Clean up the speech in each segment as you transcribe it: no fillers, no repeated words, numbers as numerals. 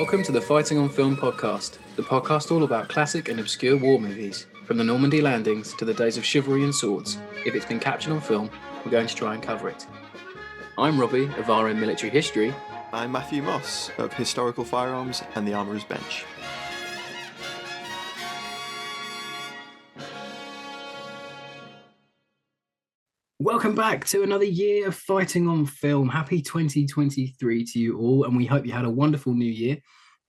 Welcome to the Fighting on Film podcast, the podcast all about classic and obscure war movies, from the Normandy landings to the days of chivalry and swords. If it's been captured on film, we're going to try and cover it. I'm Robbie of RM Military History. I'm Matthew Moss of Historical Firearms and the Armourer's Bench. Welcome back to another year of Fighting on Film. Happy 2023 to you all, and we hope you had a wonderful new year.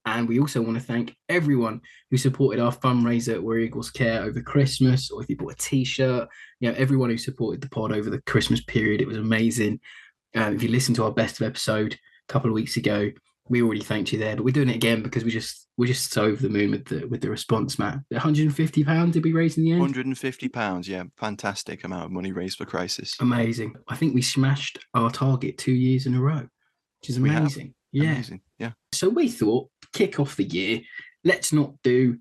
And we also want to thank everyone who supported our fundraiser at Where Eagles Care over Christmas, or if you bought a t-shirt, everyone who supported the pod over the Christmas period. It was amazing. If you listened to our best of episode a couple of weeks ago, we already thanked you there, but we're doing it again because we're just so over the moon with the response, Matt. £150 did we raise in the end? £150, yeah, fantastic amount of money raised for Crisis. Amazing. I think we smashed our target 2 years in a row, which is amazing. Yeah. Amazing, yeah. So we thought, kick off the year, let's not do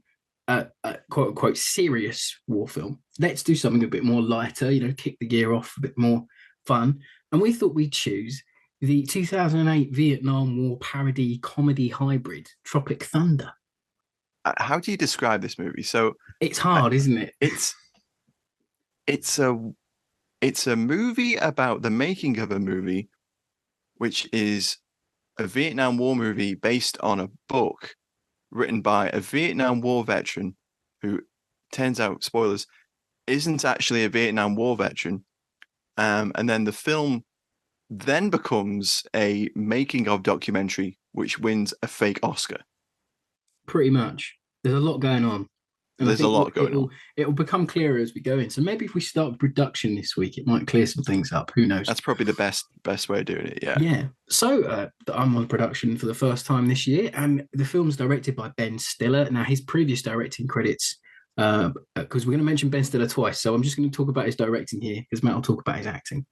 a quote unquote serious war film. Let's do something a bit more lighter, kick the year off a bit more fun. And we thought we'd choose the 2008 Vietnam War parody comedy hybrid, Tropic Thunder. How do you describe this movie? So it's hard, isn't it? It's a movie about the making of a movie, which is a Vietnam War movie based on a book written by a Vietnam War veteran who, turns out, spoilers, isn't actually a Vietnam War veteran. And then the film then becomes a making of documentary, which wins a fake Oscar. Pretty much. There's a lot going on. And there's a lot going on. It'll become clearer as we go in. So maybe if we start production this week, it might clear some things up. Who knows? That's probably the best way of doing it, yeah. Yeah. So I'm on production for the first time this year, and the film's directed by Ben Stiller. Now, his previous directing credits, because we're going to mention Ben Stiller twice, so I'm just going to talk about his directing here, because Matt will talk about his acting.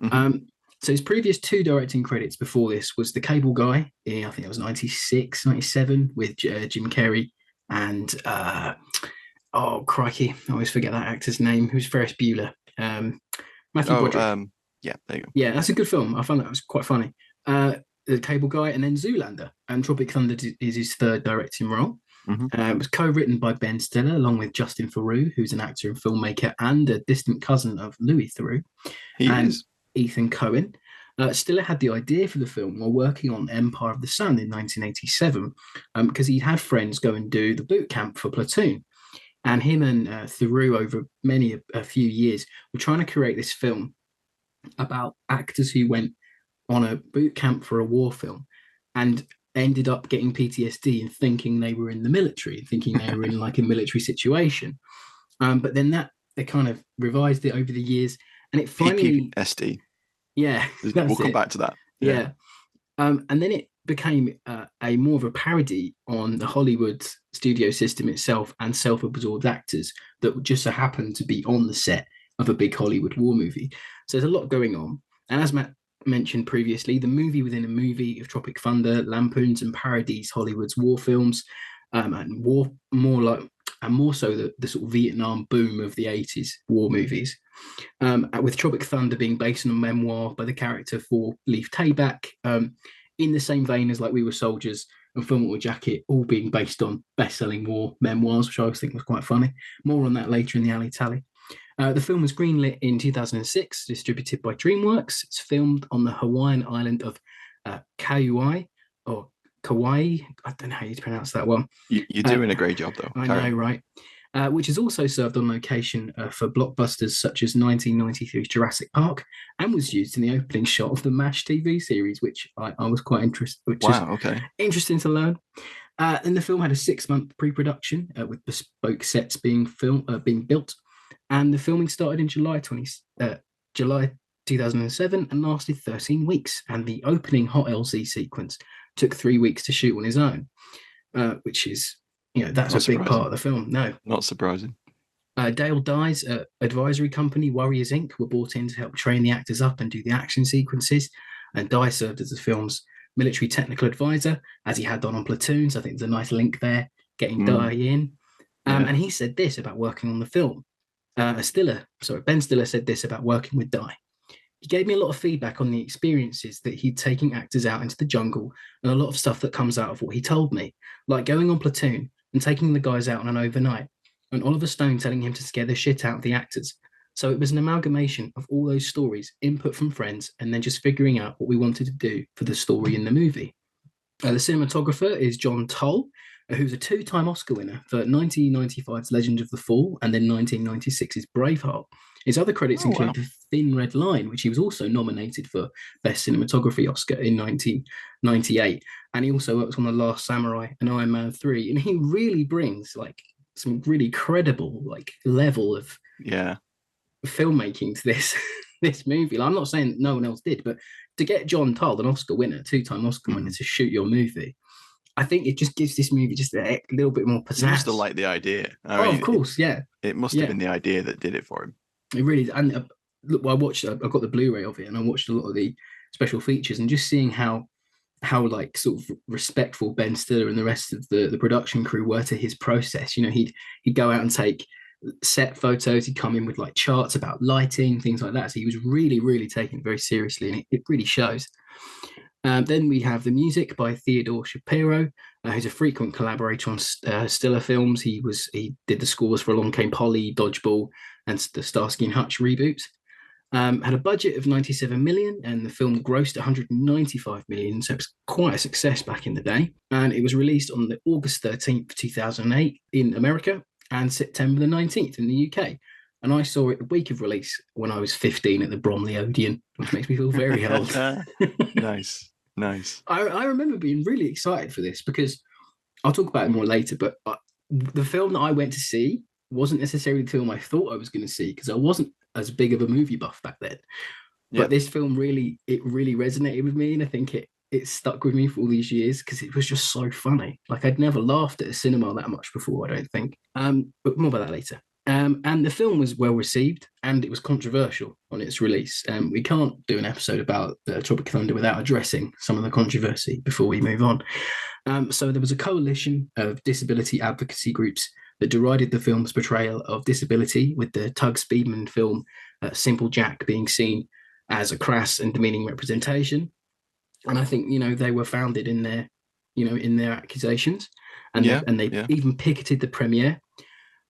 Mm-hmm. So his previous two directing credits before this was The Cable Guy, I think it was 96, 97, with Jim Carrey and, oh, crikey, I always forget that actor's name, who's Ferris Bueller. Matthew Broderick. Yeah, there you go. Yeah, that's a good film. I found that was quite funny. The Cable Guy, and then Zoolander. And Tropic Thunder is his third directing role. Mm-hmm. It was co-written by Ben Stiller, along with Justin Theroux, who's an actor and filmmaker and a distant cousin of Louis Theroux. He is. Ethan Cohen. Stiller had the idea for the film while working on Empire of the Sun in 1987, because he'd had friends go and do the boot camp for Platoon. And him and Theroux, over a few years, were trying to create this film about actors who went on a boot camp for a war film and ended up getting PTSD and thinking they were in the military, thinking they were in like a military situation. But then they kind of revised it over the years. And it finally PTSD. Yeah, we'll come back to that. Yeah. And then it became a more of a parody on the Hollywood studio system itself and self-absorbed actors that just so happened to be on the set of a big Hollywood war movie. So there's a lot going on. And as Matt mentioned previously, the movie within a movie of Tropic Thunder lampoons and parodies Hollywood's war films, and more so the sort of Vietnam boom of the 80s war movies, with Tropic Thunder being based on a memoir by the character for Leif Tayback, in the same vein as Like We Were Soldiers and Film With Jacket, all being based on best-selling war memoirs, which I always think was quite funny. More on that later in the Alley Tally. The film was greenlit in 2006, distributed by DreamWorks. It's filmed on the Hawaiian island of Kauai, or Kauai. I don't know how you pronounce that one. You're doing a great job, though. I know, right? Which has also served on location for blockbusters such as 1993's Jurassic Park, and was used in the opening shot of the MASH TV series, which I was quite interested. Interesting to learn. And the film had a 6-month pre-production with bespoke sets being built, and the filming started in July 2007 and lasted 13 weeks. And the opening Hot LZ sequence took 3 weeks to shoot on his own, which is, that's a big part of the film. No. Not surprising. Dale Dye's advisory company, Warriors Inc., were brought in to help train the actors up and do the action sequences. And Dye served as the film's military technical advisor, as he had done on Platoons. I think there's a nice link there, getting Dye in. And he said this about working on the film. Ben Stiller said this about working with Dye. he gave me a lot of feedback on the experiences that he'd taking actors out into the jungle and a lot of stuff that comes out of what he told me, like going on Platoon and taking the guys out on an overnight, and Oliver Stone telling him to scare the shit out of the actors. So it was an amalgamation of all those stories, input from friends, and then just figuring out what we wanted to do for the story in the movie. The cinematographer is John Toll, who's a two-time Oscar winner for 1995's Legend of the Fall and then 1996's Braveheart. His other credits include The Thin Red Line, which he was also nominated for Best Cinematography Oscar in 1998. And he also works on The Last Samurai and Iron Man 3. And he really brings like some really credible like level of filmmaking to this movie. Like, I'm not saying no one else did, but to get John Toll, an Oscar winner, two-time Oscar winner, to shoot your movie, I think it just gives this movie just a little bit more pizzazz. He must have liked the idea. I mean, of course, It must have been the idea that did it for him. It really is. And look, I got the Blu-ray of it, and I watched a lot of the special features, and just seeing how like sort of respectful Ben Stiller and the rest of the production crew were to his process. You know, he'd go out and take set photos. He'd come in with like charts about lighting, things like that. So he was really, really taking it very seriously, and it really shows. Then we have the music by Theodore Shapiro, who's a frequent collaborator on Stiller films. He did the scores for Along Came Polly, Dodgeball, and the Starsky and Hutch reboots. Had a budget of 97 million, and the film grossed 195 million, so it was quite a success back in the day. And it was released on the August 13th, 2008 in America, and September the 19th in the UK. And I saw it the week of release when I was 15 at the Bromley Odeon, which makes me feel very old. Nice. I remember being really excited for this because I'll talk about it more later, but the film that I went to see wasn't necessarily the film I thought I was going to see, because I wasn't as big of a movie buff back then. But this film really resonated with me, and I think it stuck with me for all these years because it was just so funny. Like, I'd never laughed at a cinema that much before, I don't think. But more about that later. And the film was well received, and it was controversial on its release. We can't do an episode about Tropic Thunder without addressing some of the controversy before we move on. So there was a coalition of disability advocacy groups that derided the film's portrayal of disability, with the Tug Speedman film Simple Jack being seen as a crass and demeaning representation. And I think, they were founded in their accusations, and they even picketed the premiere.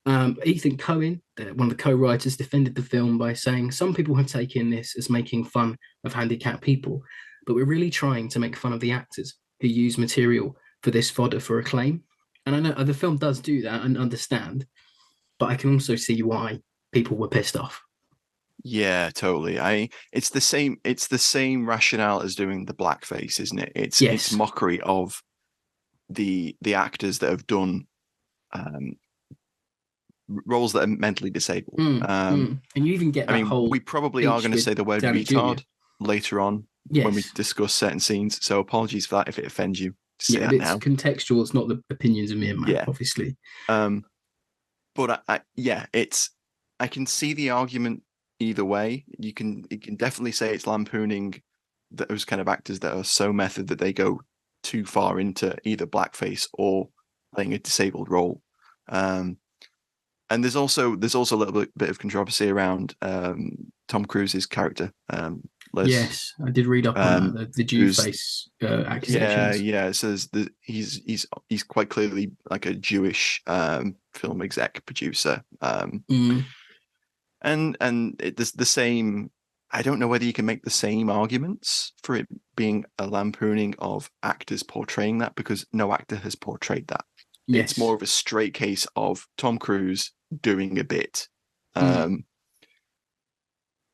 Ethan Coen, one of the co-writers, defended the film by saying, "Some people have taken this as making fun of handicapped people, but we're really trying to make fun of the actors who use material for this fodder for acclaim." And I know the film does do that, and understand, but I can also see why people were pissed off. Yeah, totally. It's the same rationale as doing the blackface, isn't it? It's mockery of the actors that have done roles that are mentally disabled. And you even get that whole. We probably are going to say the word Downey retard Jr. later on when we discuss certain scenes. So apologies for that if it offends you. It's contextual. It's not the opinions of me and Matt, obviously. But I can see the argument either way. You can definitely say it's lampooning those kind of actors that are so method that they go too far into either blackface or playing a disabled role. And there's also a little bit of controversy around Tom Cruise's character. Liz, yes, I did read up on the Jew face accusations. Yeah. So he's quite clearly like a Jewish film exec producer. And there's the same. I don't know whether you can make the same arguments for it being a lampooning of actors portraying that, because no actor has portrayed that. Yes. It's more of a straight case of Tom Cruise doing a bit.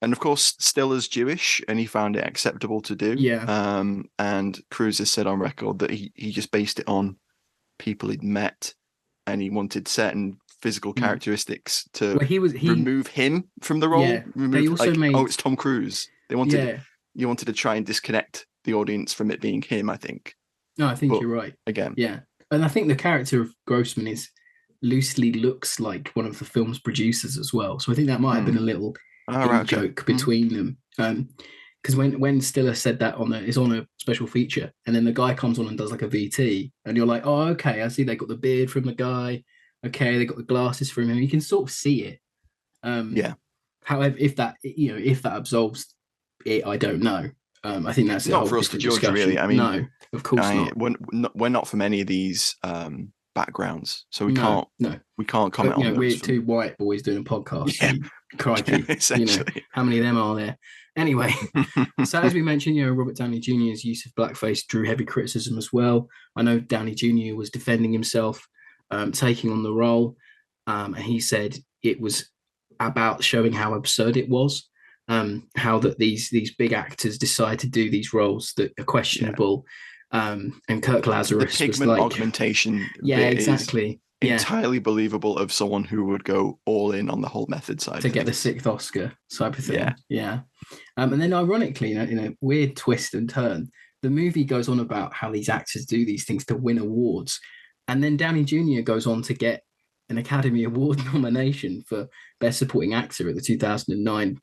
And of course, Stiller's Jewish, and he found it acceptable to do. Yeah. And Cruise has said on record that he just based it on people he'd met, and he wanted certain physical characteristics to remove him from the role. Yeah. They also it's Tom Cruise. You wanted to try and disconnect the audience from it being him, I think. No, I think you're right. Again. Yeah. And I think the character of Grossman loosely looks like one of the film's producers as well. So I think that might have been a little joke between them. Because when Stiller said that it's on a special feature, and then the guy comes on and does like a VT, and you're like, oh, okay, I see they got the beard from the guy. Okay, they got the glasses from him. You can sort of see it. However, if that absolves I don't know. I think that's a Not whole for us to different judge, discussion. really. I mean, no, of course not. we're not from any of these backgrounds, so we No, can't comment But, on those. we're two white boys doing a podcast. Yeah. So crikey, Essentially. how many of them are there? Anyway, so as we mentioned, Robert Downey Jr.'s use of blackface drew heavy criticism as well. I know Downey Jr. was defending himself, taking on the role, and he said it was about showing how absurd it was, how that these big actors decide to do these roles that are questionable. And Kirk Lazarus the was pigment like, augmentation yeah, bit exactly. is entirely believable of someone who would go all in on the whole method side to get the sixth Oscar type of thing. Yeah. And then ironically, in a weird twist and turn, the movie goes on about how these actors do these things to win awards. And then Downey Jr. goes on to get an Academy Award nomination for Best Supporting Actor at the 2009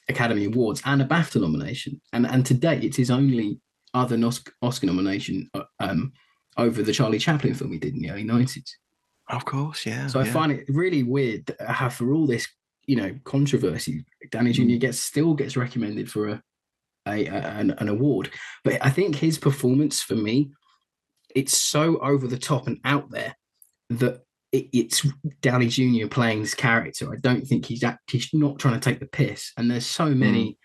Academy Awards and a BAFTA nomination. And to date, it's his only other Oscar nomination over the Charlie Chaplin film he did in the early 90s. Of course, yeah. So I find it really weird how for all this, controversy, Downey Jr. still gets recommended for an award. But I think his performance, for me, it's so over the top and out there that it's Downey Jr. playing this character. I don't think he's not trying to take the piss. And there's so many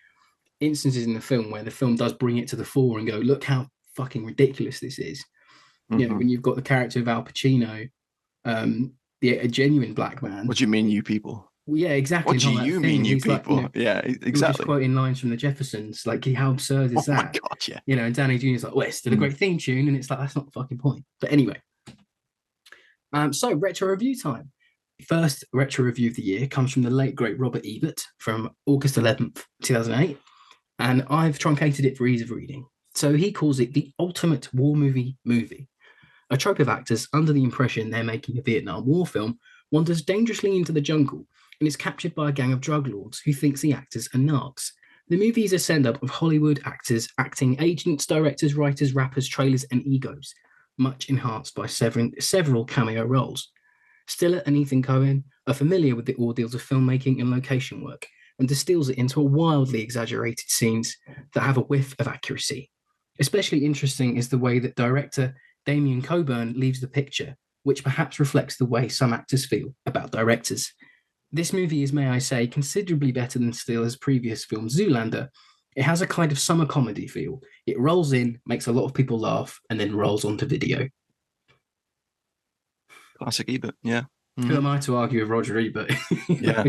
instances in the film where the film does bring it to the fore and go, look how fucking ridiculous this is. When you've got the character of Al Pacino, a genuine black man. What do you mean, you people? Well, yeah, exactly. What do you mean, you people? Like, yeah, exactly. Just quoting lines from the Jeffersons, like how absurd is that? Oh my god, yeah. And Downey Jr.'s like, well, it's still a great theme tune, and it's like that's not the fucking point. But anyway, so retro review time. First retro review of the year comes from the late great Robert Ebert from August 11th, 2008, and I've truncated it for ease of reading. So he calls it the ultimate war movie. A trope of actors under the impression they're making a Vietnam War film wanders dangerously into the jungle and is captured by a gang of drug lords who thinks the actors are narcs. The movie is a send-up of Hollywood actors acting agents, directors, writers, rappers, trailers, and egos, much enhanced by several cameo roles. Stiller and Ethan Coen are familiar with the ordeals of filmmaking and location work and distills it into wildly exaggerated scenes that have a whiff of accuracy. Especially interesting is the way that director Damien Coburn leaves the picture, which perhaps reflects the way some actors feel about directors. This movie is, may I say, considerably better than Stiller's previous film Zoolander. It has a kind of summer comedy feel. It rolls in, makes a lot of people laugh, and then rolls onto video. Classic Ebert, yeah. Who am I to argue with Roger Ebert? Yeah.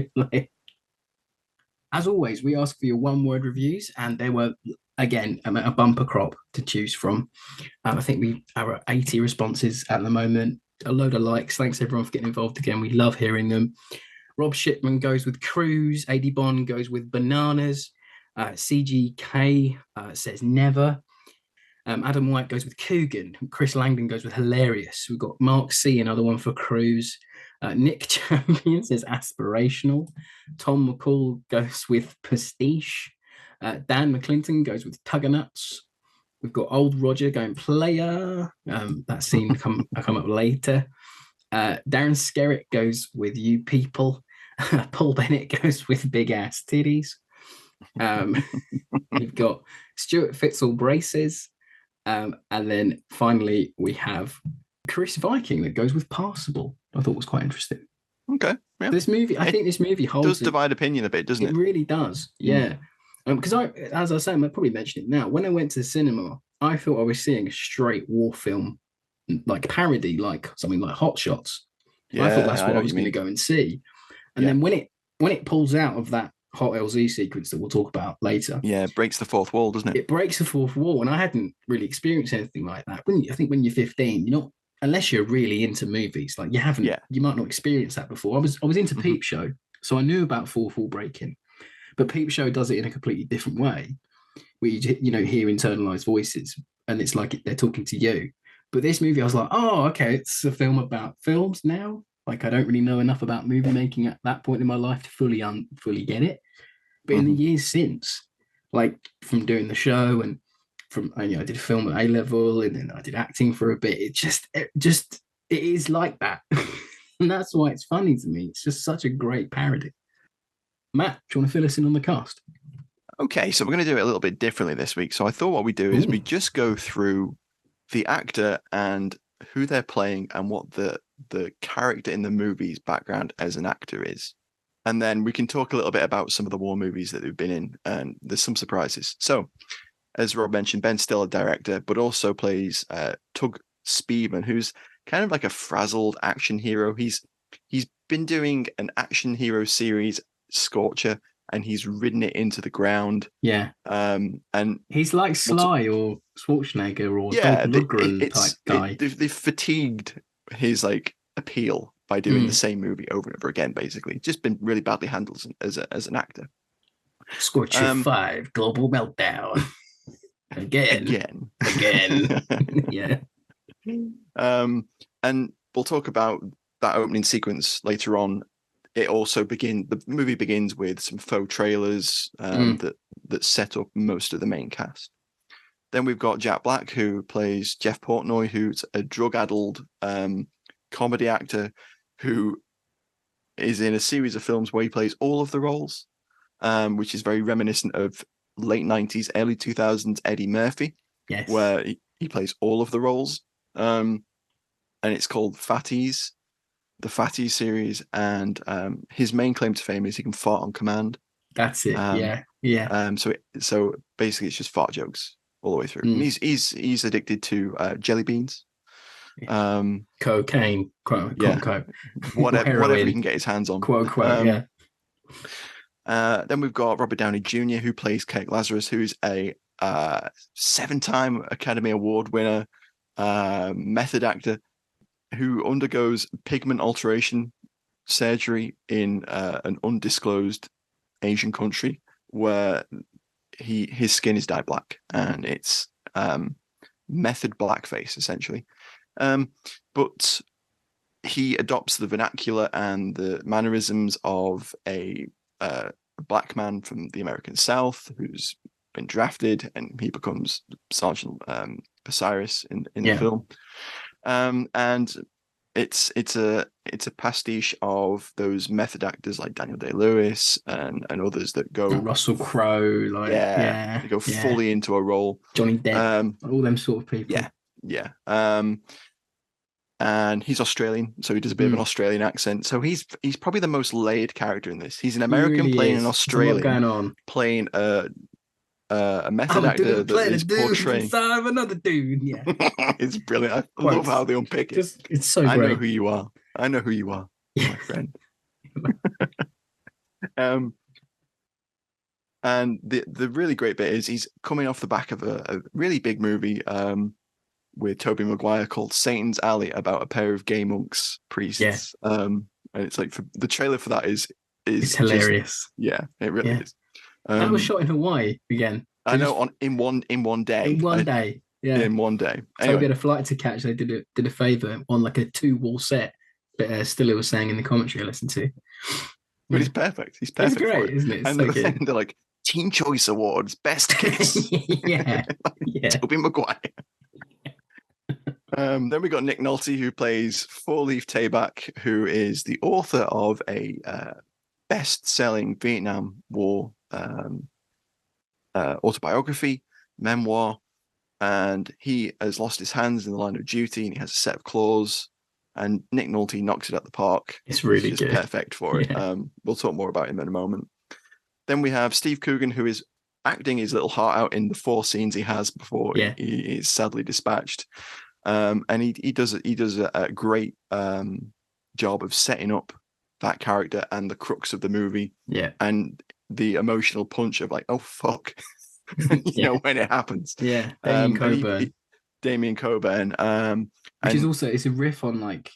As always, we ask for your one-word reviews, and there were, again, a bumper crop to choose from. I think we are at 80 responses at the moment. A load of likes. Thanks, everyone, for getting involved again. We love hearing them. Rob Shipman goes with Cruise. AD Bond goes with Bananas. CGK says Never. Adam White goes with Coogan. Chris Langdon goes with Hilarious. We've got Mark C, another one for Cruise. Nick Champion says Aspirational. Tom McCall goes with Pastiche. Dan McClinton goes with Tuggernuts. We've got Old Roger going Player. That scene come up later. Darren Skerritt goes with You People. Paul Bennett goes with Big Ass Titties. We've got Stuart Fitzel Braces. And then finally we have Chris Viking that goes with Passable. I thought was quite interesting. Okay. Yeah. This movie, I think this movie holds. Does divide opinion a bit, doesn't it? It really does. Yeah. Because as I say, I probably mentioned it now. When I went to the cinema, I thought I was seeing a straight war film, like parody, like something like Hot Shots. Yeah, I thought that's what I was going to go and see. And then when it pulls out of that Hot LZ sequence that we'll talk about later. Yeah, it breaks the fourth wall, doesn't it? It breaks the fourth wall, and I hadn't really experienced anything like that. I think when you're 15, you're not, unless you're really into movies, like you haven't, you might not experience that before. I was into Peep Show, so I knew about fourth wall breaking, but Peep Show does it in a completely different way, where you hear internalized voices, and it's like they're talking to you. But this movie, I was like, oh, okay, it's a film about films now. Like I don't really know enough about movie making at that point in my life to fully get it. But in the years since, like from doing the show and from I did a film at A-level and then I did acting for a bit. It is like that, and that's why it's funny to me. It's just such a great parody. Matt, do you want to fill us in on the cast? Okay, so we're going to do it a little bit differently this week. So I thought what we do is we just go through the actor and who they're playing and what the character in the movie's background as an actor is. And then we can talk a little bit about some of the war movies that they've been in, and there's some surprises. So, as Rob mentioned, Ben Stiller, director, but also plays Tug Speedman, who's kind of like a frazzled action hero. He's been doing an action hero series, Scorcher, and he's ridden it into the ground. Yeah. And he's like Sly or Schwarzenegger or yeah, Dolph Lundgren type guy. They've fatigued his like appeal by doing the same movie over and over again. Basically, just been really badly handled as an actor. Scorcher 5, global meltdown. Again. Yeah. And we'll talk about that opening sequence later on. The movie begins with some faux trailers that set up most of the main cast. Then we've got Jack Black, who plays Jeff Portnoy, who's a drug-addled comedy actor who is in a series of films where he plays all of the roles, which is very reminiscent of late 90s, early 2000s Eddie Murphy, yes, where he plays all of the roles. And it's called Fatties, the Fatties series. And his main claim to fame is he can fart on command. That's it. Yeah. So basically, it's just fart jokes all the way through. And he's addicted to jelly beans, cocaine, quote unquote, whatever he can get his hands on, quote unquote. Then we've got Robert Downey Jr., who plays Kirk Lazarus, who's a 7-time Academy Award winner, method actor who undergoes pigment alteration surgery in an undisclosed Asian country where his skin is dyed black, and it's method blackface essentially. But he adopts the vernacular and the mannerisms of a black man from the American South who's been drafted, and he becomes Sergeant Osiris in the film. And it's a pastiche of those method actors like Daniel Day-Lewis and others that go Russell Crowe, they go fully into a role. Johnny Depp, all them sort of people. Yeah. And he's Australian, so he does a bit of an Australian accent. So he's probably the most layered character in this. He's an American playing an Australian, going on, playing a method actor that is portraying inside of another dude. Yeah, it's brilliant. I love how they unpick it. It's so great. I know who you are. My friend. And the really great bit is he's coming off the back of a really big movie with Tobey Maguire called Satan's Alley, about a pair of gay monks, priests. Yeah. And it's like the trailer for that is it's hilarious. It really is. That was shot in Hawaii again. I know, in one day. In one day. Yeah. In one day. Anyway. So we had a flight to catch. They did a favor on like a 2-wall set. But Stiller was saying in the commentary I listened to. But he's perfect. He's perfect. It's great, isn't it? And they're like Teen Choice Awards, Best Kiss. yeah. Tobey Maguire. Then we got Nick Nolte, who plays Four Leaf Tayback, who is the author of a best-selling Vietnam War autobiography, memoir, and he has lost his hands in the line of duty, and he has a set of claws. And Nick Nolte knocks it out the park. It's really good. Perfect for it. We'll talk more about him in a moment. Then we have Steve Coogan, who is acting his little heart out in the 4 scenes he has before he is sadly dispatched. And he does a great job of setting up that character and the crux of the movie. Yeah. And the emotional punch of like, oh fuck, you know, when it happens. Yeah. Damien Coburn. Which is also, it's a riff on like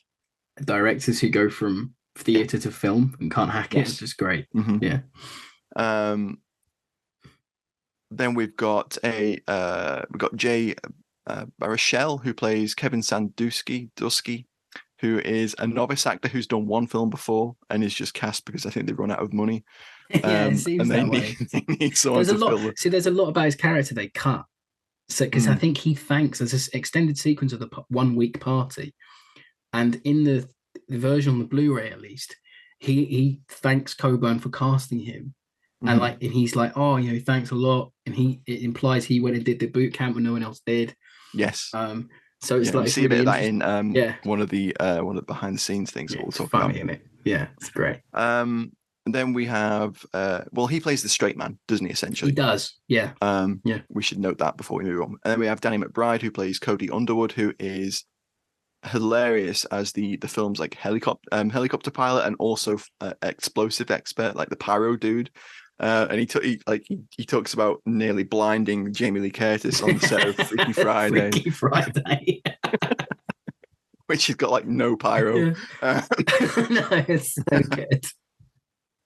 directors who go from theatre to film and can't hack it. It's just great. Mm-hmm. Yeah. Then we've got Jay Baruchel, who plays Kevin Dusky, who is a novice actor who's done one film before and is just cast because I think they've run out of money. It seems that way. There's a lot about his character they cut. So, because I think he thanks, there's this extended sequence of the 1-week party, and in the version on the Blu-ray at least, he thanks Coburn for casting him, And Mhm. like, and he's like, oh, thanks a lot. And it implies he went and did the boot camp when no one else did. Yes. So it's Yeah, like you it's see a bit really of that interesting. in Yeah, one of the behind the scenes things that yeah, we'll it's talk about. funny, isn't it? Yeah, it's great. And then we have well, he plays the straight man, doesn't he, He essentially? does. Yeah, yeah. We should note that before we move on. And then we have Danny McBride, who plays Cody Underwood, who is hilarious as the film's like helicopter pilot and also explosive expert, like the pyro dude. And he talks about nearly blinding Jamie Lee Curtis on the set of Freaky Friday, Freaky Friday. which has got like no pyro. Yeah. No, it's so good.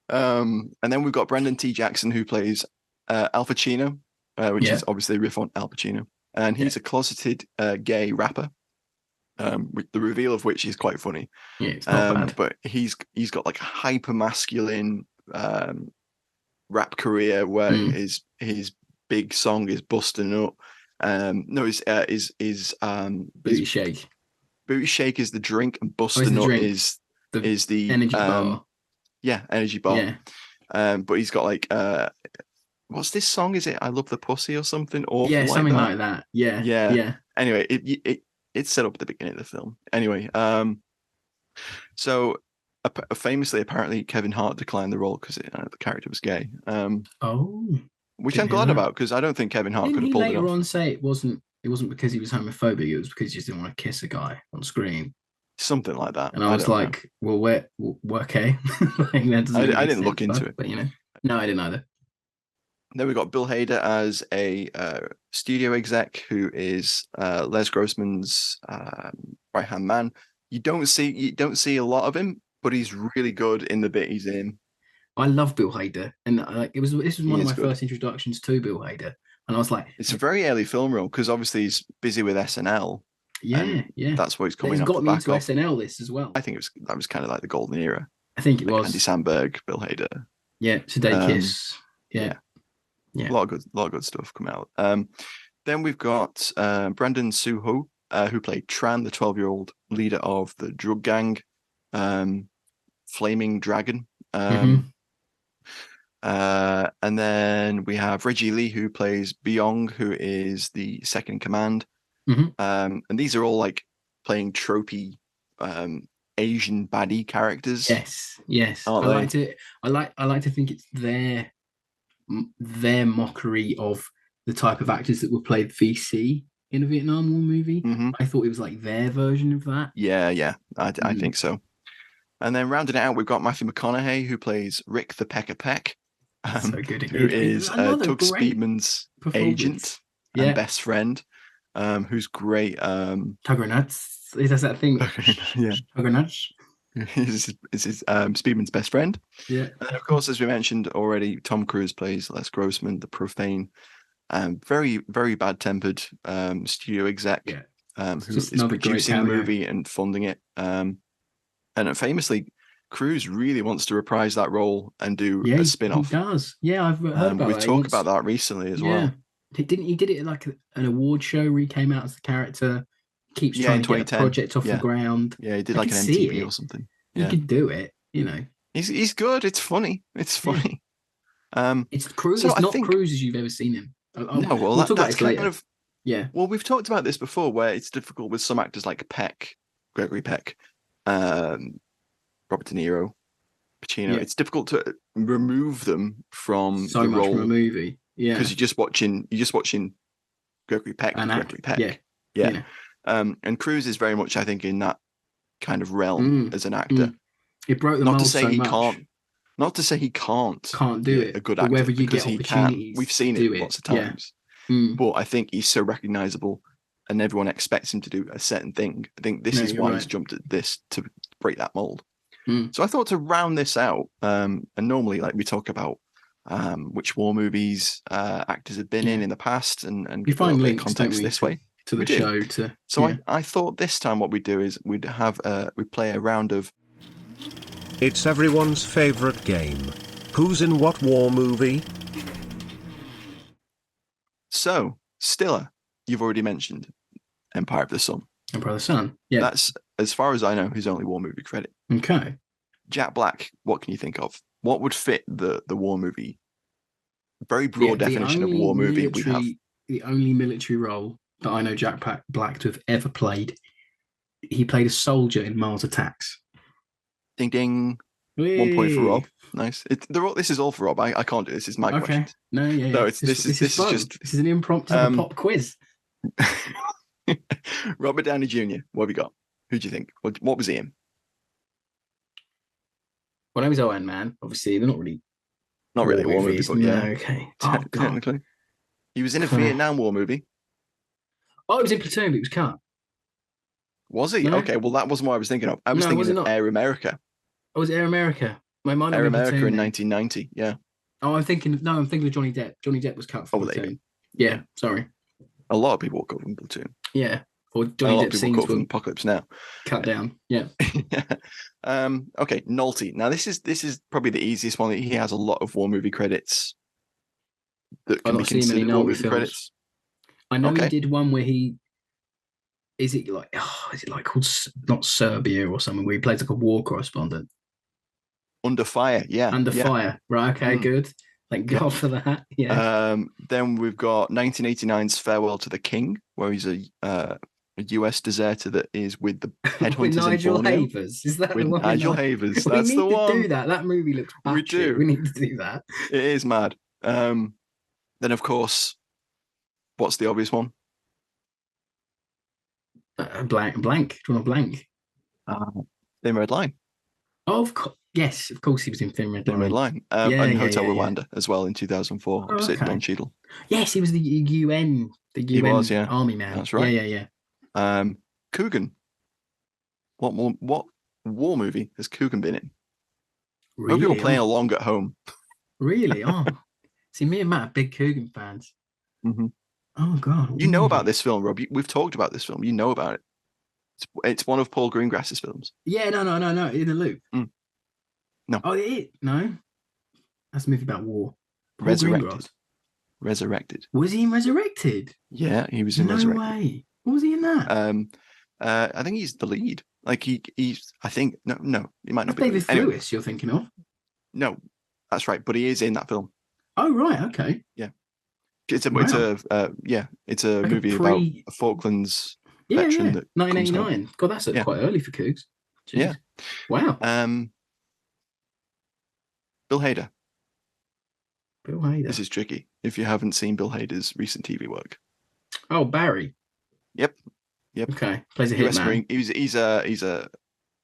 And then we've got Brendan T. Jackson, who plays Al Pacino, which Yeah, is obviously a riff on Al Pacino, and he's yeah, a closeted gay rapper. The reveal of which is quite funny. yeah. It's not bad. But he's got like a hyper masculine rap career where his big song is Busting Up. No, is Booty shake. Booty Shake is the drink, and Oh, it's Busting the Up drink. The is the energy bar. yeah, energy bar. Yeah. But he's got like what's this song? Is it I Love the Pussy or something awful Yeah, like something that? like that. Yeah. Yeah. Yeah. Anyway, it's set up at the beginning of the film. Anyway, so famously, apparently, Kevin Hart declined the role because the character was gay. Oh, Which I'm didn't hear glad that. about because I don't think Kevin Hart Didn't could have he pulled it later off. on say it wasn't because he was homophobic, it was because he just didn't want to kiss a guy on screen? Something like that. And I I was don't know. like, well, we're okay. Like, that doesn't really I make didn't look sense, into but, it. no, I didn't either. Then we got Bill Hader as a studio exec who is Les Grossman's right hand man. You don't see a lot of him, but he's really good in the bit he's in. I love Bill Hader, and this was He one of is my good. first introductions to Bill Hader, and I was like, It's a very early film role because obviously he's busy with SNL, yeah, and yeah. that's what he's It's coming off the got me back into of. SNL this as well. I think that was kind of like the golden era, I think it like Andy was. Samberg, Bill Hader. Yeah, Sudeikis. Yeah, Yeah, yeah. a lot of good stuff come out. Then we've got Brandon Suho, who played Tran, the 12-year-old leader of the drug gang, Flaming Dragon. And then we have Reggie Lee, who plays Byung, who is the second in command. And these are all like playing tropey Asian baddie characters. Yes. Aren't they? I like to think it's their mockery of the type of actors that were played VC in a Vietnam War movie. Mm-hmm. I thought it was like their version of that. Yeah, I think so. And then rounding it out, we've got Matthew McConaughey, who plays Rick the Pecker Peck, So good who is Tug Speedman's agent and best friend, who's great. Tugger Nuts. He does that thing. Yeah. Tugger Nuts. Is his Speedman's best friend. Yeah. And then, of course, as we mentioned already, Tom Cruise plays Les Grossman, the profane, very, very bad-tempered studio exec, who is producing the movie and funding it. And famously, Cruise really wants to reprise that role and do a spin-off. He does. Yeah, I've heard about that. We've talked about that recently as well. He did it like an award show where he came out as the character. Keeps trying to get a project off the ground. Yeah, he did like an MTV or something. He could do it, He's good. It's funny. It's funny. It's Cruise. So it's not Cruise as you've ever seen him. No, well, we'll that's kind of. Yeah. Well, we've talked about this before, where it's difficult with some actors like Gregory Peck, Robert De Niro, Pacino. Yeah. It's difficult to remove them from so the much role from a movie. Yeah, because you're just watching Gregory Peck. Gregory Peck. Yeah. And Cruise is very much, I think, in that kind of realm as an actor. It broke the mold so much. Not to say he can't do it. A good actor, whether you because get he can. We've seen it lots of times. Yeah. But I think he's so recognizable, and everyone expects him to do a certain thing. I think this is why he's jumped at this to break that mold. So I thought to round this out, and normally, like we talk about which war movies actors have been in the past, and you find links, context this way to the show. So I thought this time what we'd do is we'd play a round of. It's everyone's favorite game. Who's in what war movie? So, Stiller, you've already mentioned Empire of the Sun. Empire of the Sun, yeah. That's, as far as I know, his only war movie credit. Okay. Jack Black, what can you think of? What would fit the war movie very broad the definition of only war movie we have. the only military role that I know Jack Black to have ever played. He played a soldier in Mars Attacks. Ding ding. 1 point for Rob. Nice. This is all for Rob. I can't do this. It's my question. No, yeah. No, this is just this is an impromptu pop quiz. Robert Downey Jr. What have you got? Who do you think? What was he in? Well, that was Iron Man. Obviously, they're not really a war movie, but yeah. No, okay. Technically. He was in a Vietnam War movie. Oh, it was in Platoon, but it was cut. Was he? No? Okay, well, that wasn't what I was thinking of. I was thinking of Air America. Oh, was it Air America? Air America in 1990, yeah. Oh, I'm thinking of Johnny Depp. Johnny Depp was cut from Platoon. Yeah, sorry. A lot of people will go from Platoon. Yeah. Or Johnny Depp scenes from Apocalypse Now. Cut down. Yeah. Okay, Nolte. Now this is probably the easiest one. He has a lot of war movie credits that can be considered war movie credits. I know he did one where is it like called not Serbia or something, where he plays like a war correspondent? Under Fire, yeah. Under Fire. Right, okay, good. Thank God for that. Yeah. Then we've got 1989's Farewell to the King, where he's a US deserter that is with the headhunters with Nigel in Borneo. Havers. Is that with the one? Nigel Havers. That's the one. We need to do that. That movie looks batshit. We do. We need to do that. It is mad. Then, of course, what's the obvious one? Blank. Do you want a blank? Thin Red Line. Oh, of course. Yes, of course he was in Thin Red Line. And Hotel Rwanda as well in 2004, opposite Don Cheadle. Yes, he was the UN army man. That's right. Yeah. Coogan. What war movie has Coogan been in? Really? Hope people playing along at home. Really? Oh. See, me and Matt are big Coogan fans. Mm-hmm. Oh, God. You know about this film, Rob. We've talked about this film. You know about it. It's one of Paul Greengrass's films. Yeah, no. In the loop. No. Oh, no. That's a movie about war. Resurrected. Was he in Resurrected? Yeah, he was in Resurrected. No way. What was he in that? I think he's the lead. Like he's. I think no. He might not be. David Lewis. You're thinking of? No, that's right. But he is in that film. Oh right. Okay. Yeah. It's a movie about a Falklands veteran. That 1989. God, that's quite early for Cougs. Jeez. Yeah. Wow. Bill Hader. Bill Hader. This is tricky if you haven't seen Bill Hader's recent TV work. Oh, Barry. Yep. Okay. Plays a hitman. Marine. He's a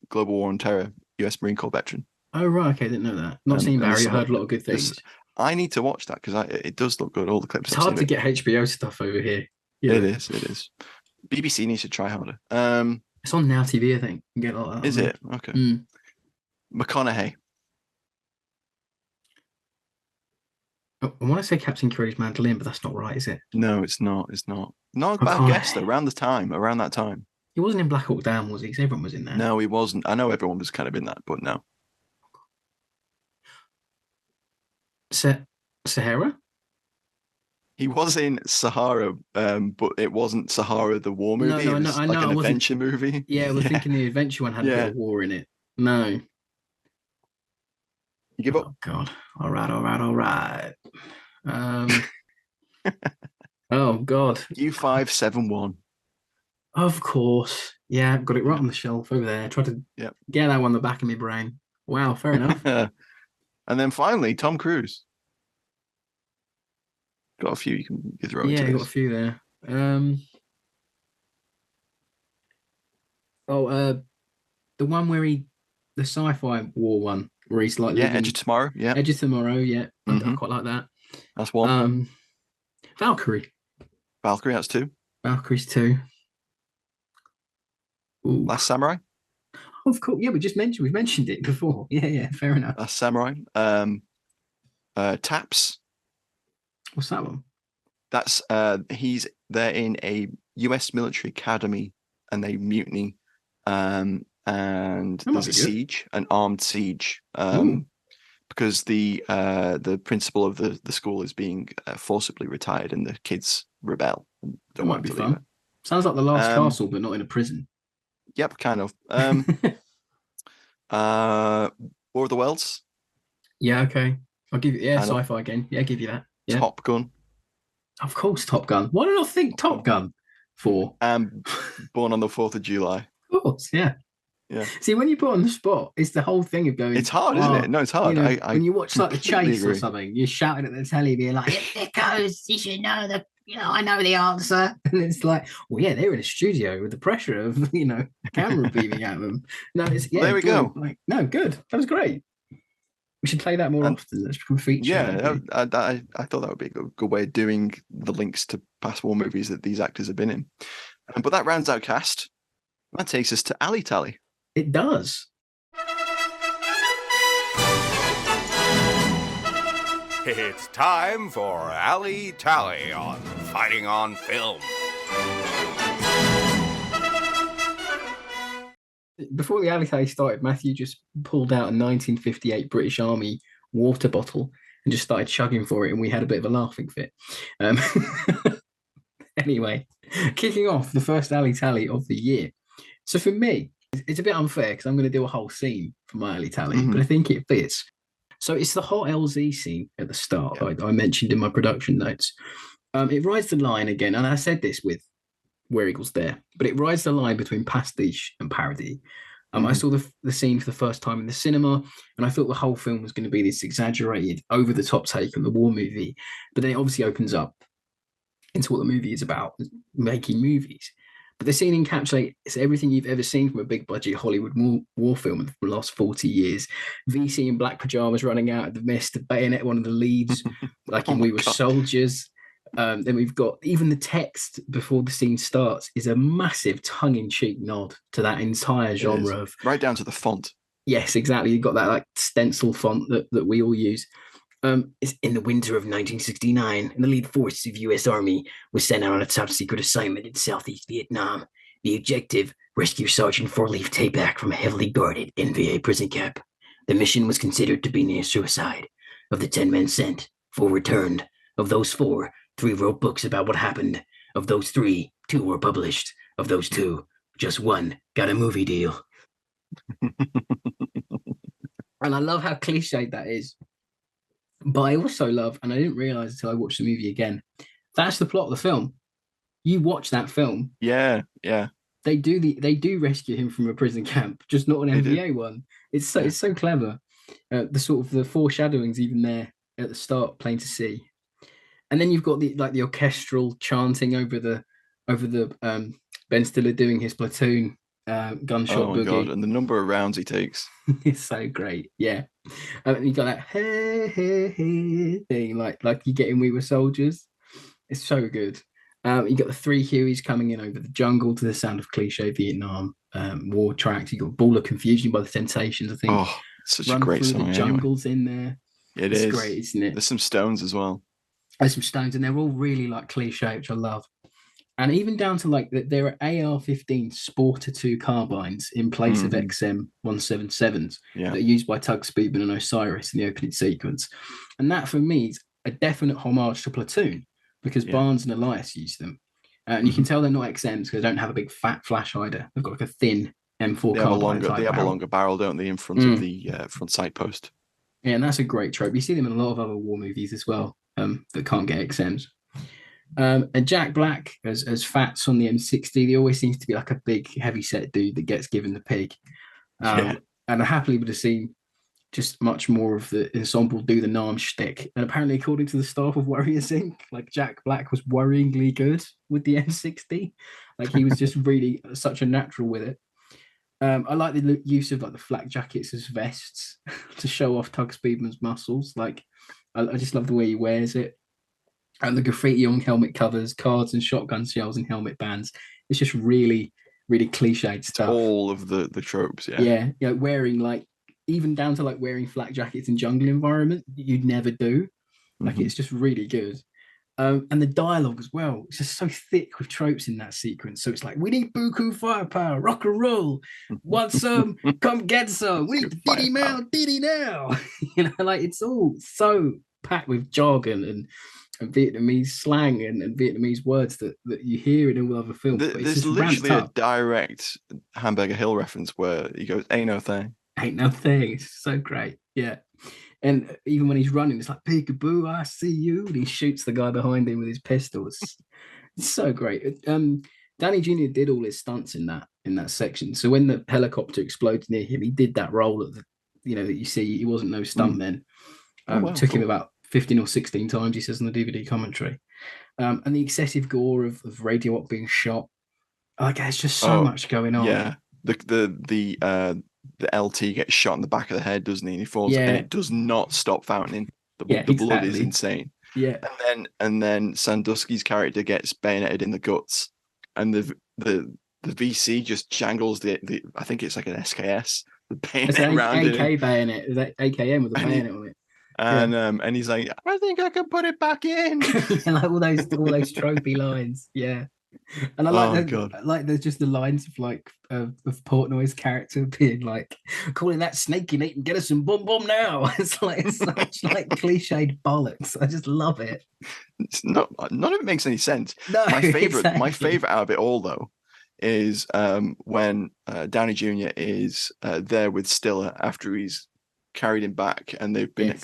global war on terror US Marine Corps veteran. Oh right. Okay, I didn't know that. Not seen Barry. I heard a lot of good things. I need to watch that because it does look good. All the clips. It's hard to get HBO stuff over here. Yeah. It is. BBC needs to try harder. It's on Now TV, I think. You can get all that. Is it? Okay. McConaughey. I want to say Captain Curious Mandolin, but that's not right, is it? No, it's not. It's not. Not a bad guess though. Around that time. He wasn't in Black Hawk Down, was he? Because everyone was in there. No, he wasn't. I know everyone was kind of in that, but no. Sahara? He was in Sahara, but it wasn't Sahara the war movie. No, it was like an adventure movie. Yeah, I was thinking the adventure one had a bit of war in it. No. You give up? Oh, God. All right. Oh, God. U571. Of course. Yeah, got it right on the shelf over there. Tried to get that one on the back of my brain. Wow, fair enough. And then finally, Tom Cruise. Got a few you can throw into this. Yeah, got a few there. The one where the sci-fi war one, where he's like Edge of Tomorrow. Yeah, Edge of Tomorrow. Yeah, I quite like that. That's one. Valkyrie. That's two. Valkyrie's two. Ooh. Last Samurai. Of course, yeah. We've mentioned it before. Yeah. Fair enough. Last Samurai. Taps. What's that one? That's they're in a US military academy and they mutiny. And there's a siege, an armed siege. Because the principal of the school is being forcibly retired and the kids rebel. That might be fun. Sounds like The Last Castle, but not in a prison. Yep, kind of. War of the Worlds. Yeah, okay. I'll give you sci-fi again. Yeah, I'll give you that. Yeah. Top Gun, Of course, Top Gun. Why did I think Top Gun for? and Born on the 4th of July. Of course, yeah. Yeah. See, when you put on the spot, it's the whole thing of going. It's hard, isn't it? No, it's hard. I when you watch like The completely Chase or agree. something, you're shouting at the telly, being like, "Here it goes! You should know the, I know the answer." And it's like, well, yeah, they're in a studio with the pressure of camera beaming at them. No, it's Well, there we go. Like, no, good. That was great. We should play that more often. Let's become a feature. Yeah, I thought that would be a good way of doing the links to past war movies that these actors have been in. But that rounds out cast. That takes us to Ali Tally. It does. It's time for Ali Tally on Fighting on Film. Before the Ali Tally started, Matthew just pulled out a 1958 British Army water bottle and just started chugging for it, and we had a bit of a laughing fit. Anyway, kicking off the first Ali Tally of the year. So for me, it's a bit unfair because I'm going to do a whole scene for my Ali Tally, but I think it fits. So it's the hot LZ scene at the start I mentioned in my production notes. It rides the line again, and I said this with Where Eagles There, but it rides the line between pastiche and parody. I saw the scene for the first time in the cinema, and I thought the whole film was going to be this exaggerated, over-the-top take on the war movie, but then it obviously opens up into what the movie is about, making movies. But the scene encapsulates everything you've ever seen from a big-budget Hollywood war film in the last 40 years. VC in black pajamas running out of the mist, the bayonet one of the leads, like in We Were Soldiers. Then we've got even the text before the scene starts is a massive tongue-in-cheek nod to that entire genre of right down to the font. Yes, exactly. You've got that like stencil font that we all use. It's in the winter of 1969, and the lead force of U.S. Army was sent out on a top-secret assignment in Southeast Vietnam. The objective: rescue Sergeant Four-Leaf Tabak from a heavily guarded NVA prison camp. The mission was considered to be near suicide. Of the 10 men sent, 4 returned. Of those 4, 3 wrote books about what happened. Of those 3, 2 were published. Of those 2, just 1 got a movie deal. And I love how cliched that is. But I also love, and I didn't realize until I watched the movie again, that's the plot of the film. You watch that film. Yeah. They do rescue him from a prison camp, just not an NVA one. It's so clever. The sort of the foreshadowings even there at the start, plain to see. And then you've got the orchestral chanting over the Ben Stiller doing his platoon gunshot boogie. God, and the number of rounds he takes. It's so great. Yeah. And you got that hey thing like you get in We Were Soldiers. It's so good. You got the 3 Hueys coming in over the jungle to the sound of cliche Vietnam war tracks. You got Ball of Confusion by the Temptations, I think. Oh, such a great song. The jungle's in there. It's great, isn't it? There's some Stones as well. There's some Stones, and they're all really like cliche, which I love. And even down to like there are AR-15 Sporter 2 carbines in place of XM 177s that are used by Tug Speedman and Osiris in the opening sequence. And that for me is a definite homage to Platoon because Barnes and Elias use them. And you can tell they're not XMs because they don't have a big fat flash hider. They've got like a thin M4 carbine. They have a longer barrel, don't they, in front of the front sight post. Yeah, and that's a great trope. You see them in a lot of other war movies as well that can't get XMs. And Jack Black as Fats on the M60, there always seems to be like a big heavy-set dude that gets given the pig. And I happily would have seen just much more of the ensemble do the Nam shtick. And apparently, according to the staff of Warriors Inc., like Jack Black was worryingly good with the M60. Like he was just really such a natural with it. I like the use of like the flak jackets as vests to show off Tug Speedman's muscles. Like I just love the way he wears it. And the graffiti on helmet covers, cards and shotgun shells and helmet bands. It's just really, really cliched stuff. All of the tropes, yeah. Yeah, wearing like, even down to like wearing flak jackets in jungle environment, you'd never do. Like it's just really good. And the dialogue as well, it's just so thick with tropes in that sequence. So it's like, we need buku firepower, rock and roll. Want some? Come get some. We need the diddy now. Like it's all so packed with jargon and Vietnamese slang and Vietnamese words that you hear in all other films. There's literally a direct Hamburger Hill reference where he goes, "Ain't no thing." Ain't no thing. It's so great. Yeah. And even when he's running, it's like peekaboo, I see you, and he shoots the guy behind him with his pistols. It's so great. Danny Jr. did all his stunts in that section. So when the helicopter explodes near him, he did that role of that you see. He wasn't no stuntman. Oh, wow, Took him cool. about 15 or 16 times, he says in the DVD commentary. And the excessive gore of Radio Op being shot. Like, there's just so much going on. Yeah. The LT gets shot in the back of the head, doesn't he? And he falls, and it does not stop fountaining. The blood is insane. Yeah. And then Sandusky's character gets bayoneted in the guts, and the VC just jangles the I think it's like an SKS, the bayonet around it. AK bayonet, is that AKM with a bayonet on it. And he's like, I think I can put it back in. Like all those tropey lines. Yeah. And I like there's just the lines of of Portnoy's character being like, calling that snake in it and get us some boom boom now. It's such like cliched bollocks. I just love it. It's none of it makes any sense. No, my favorite out of it all though is when Downey Jr. is there with Stiller after he's carried him back, and they've been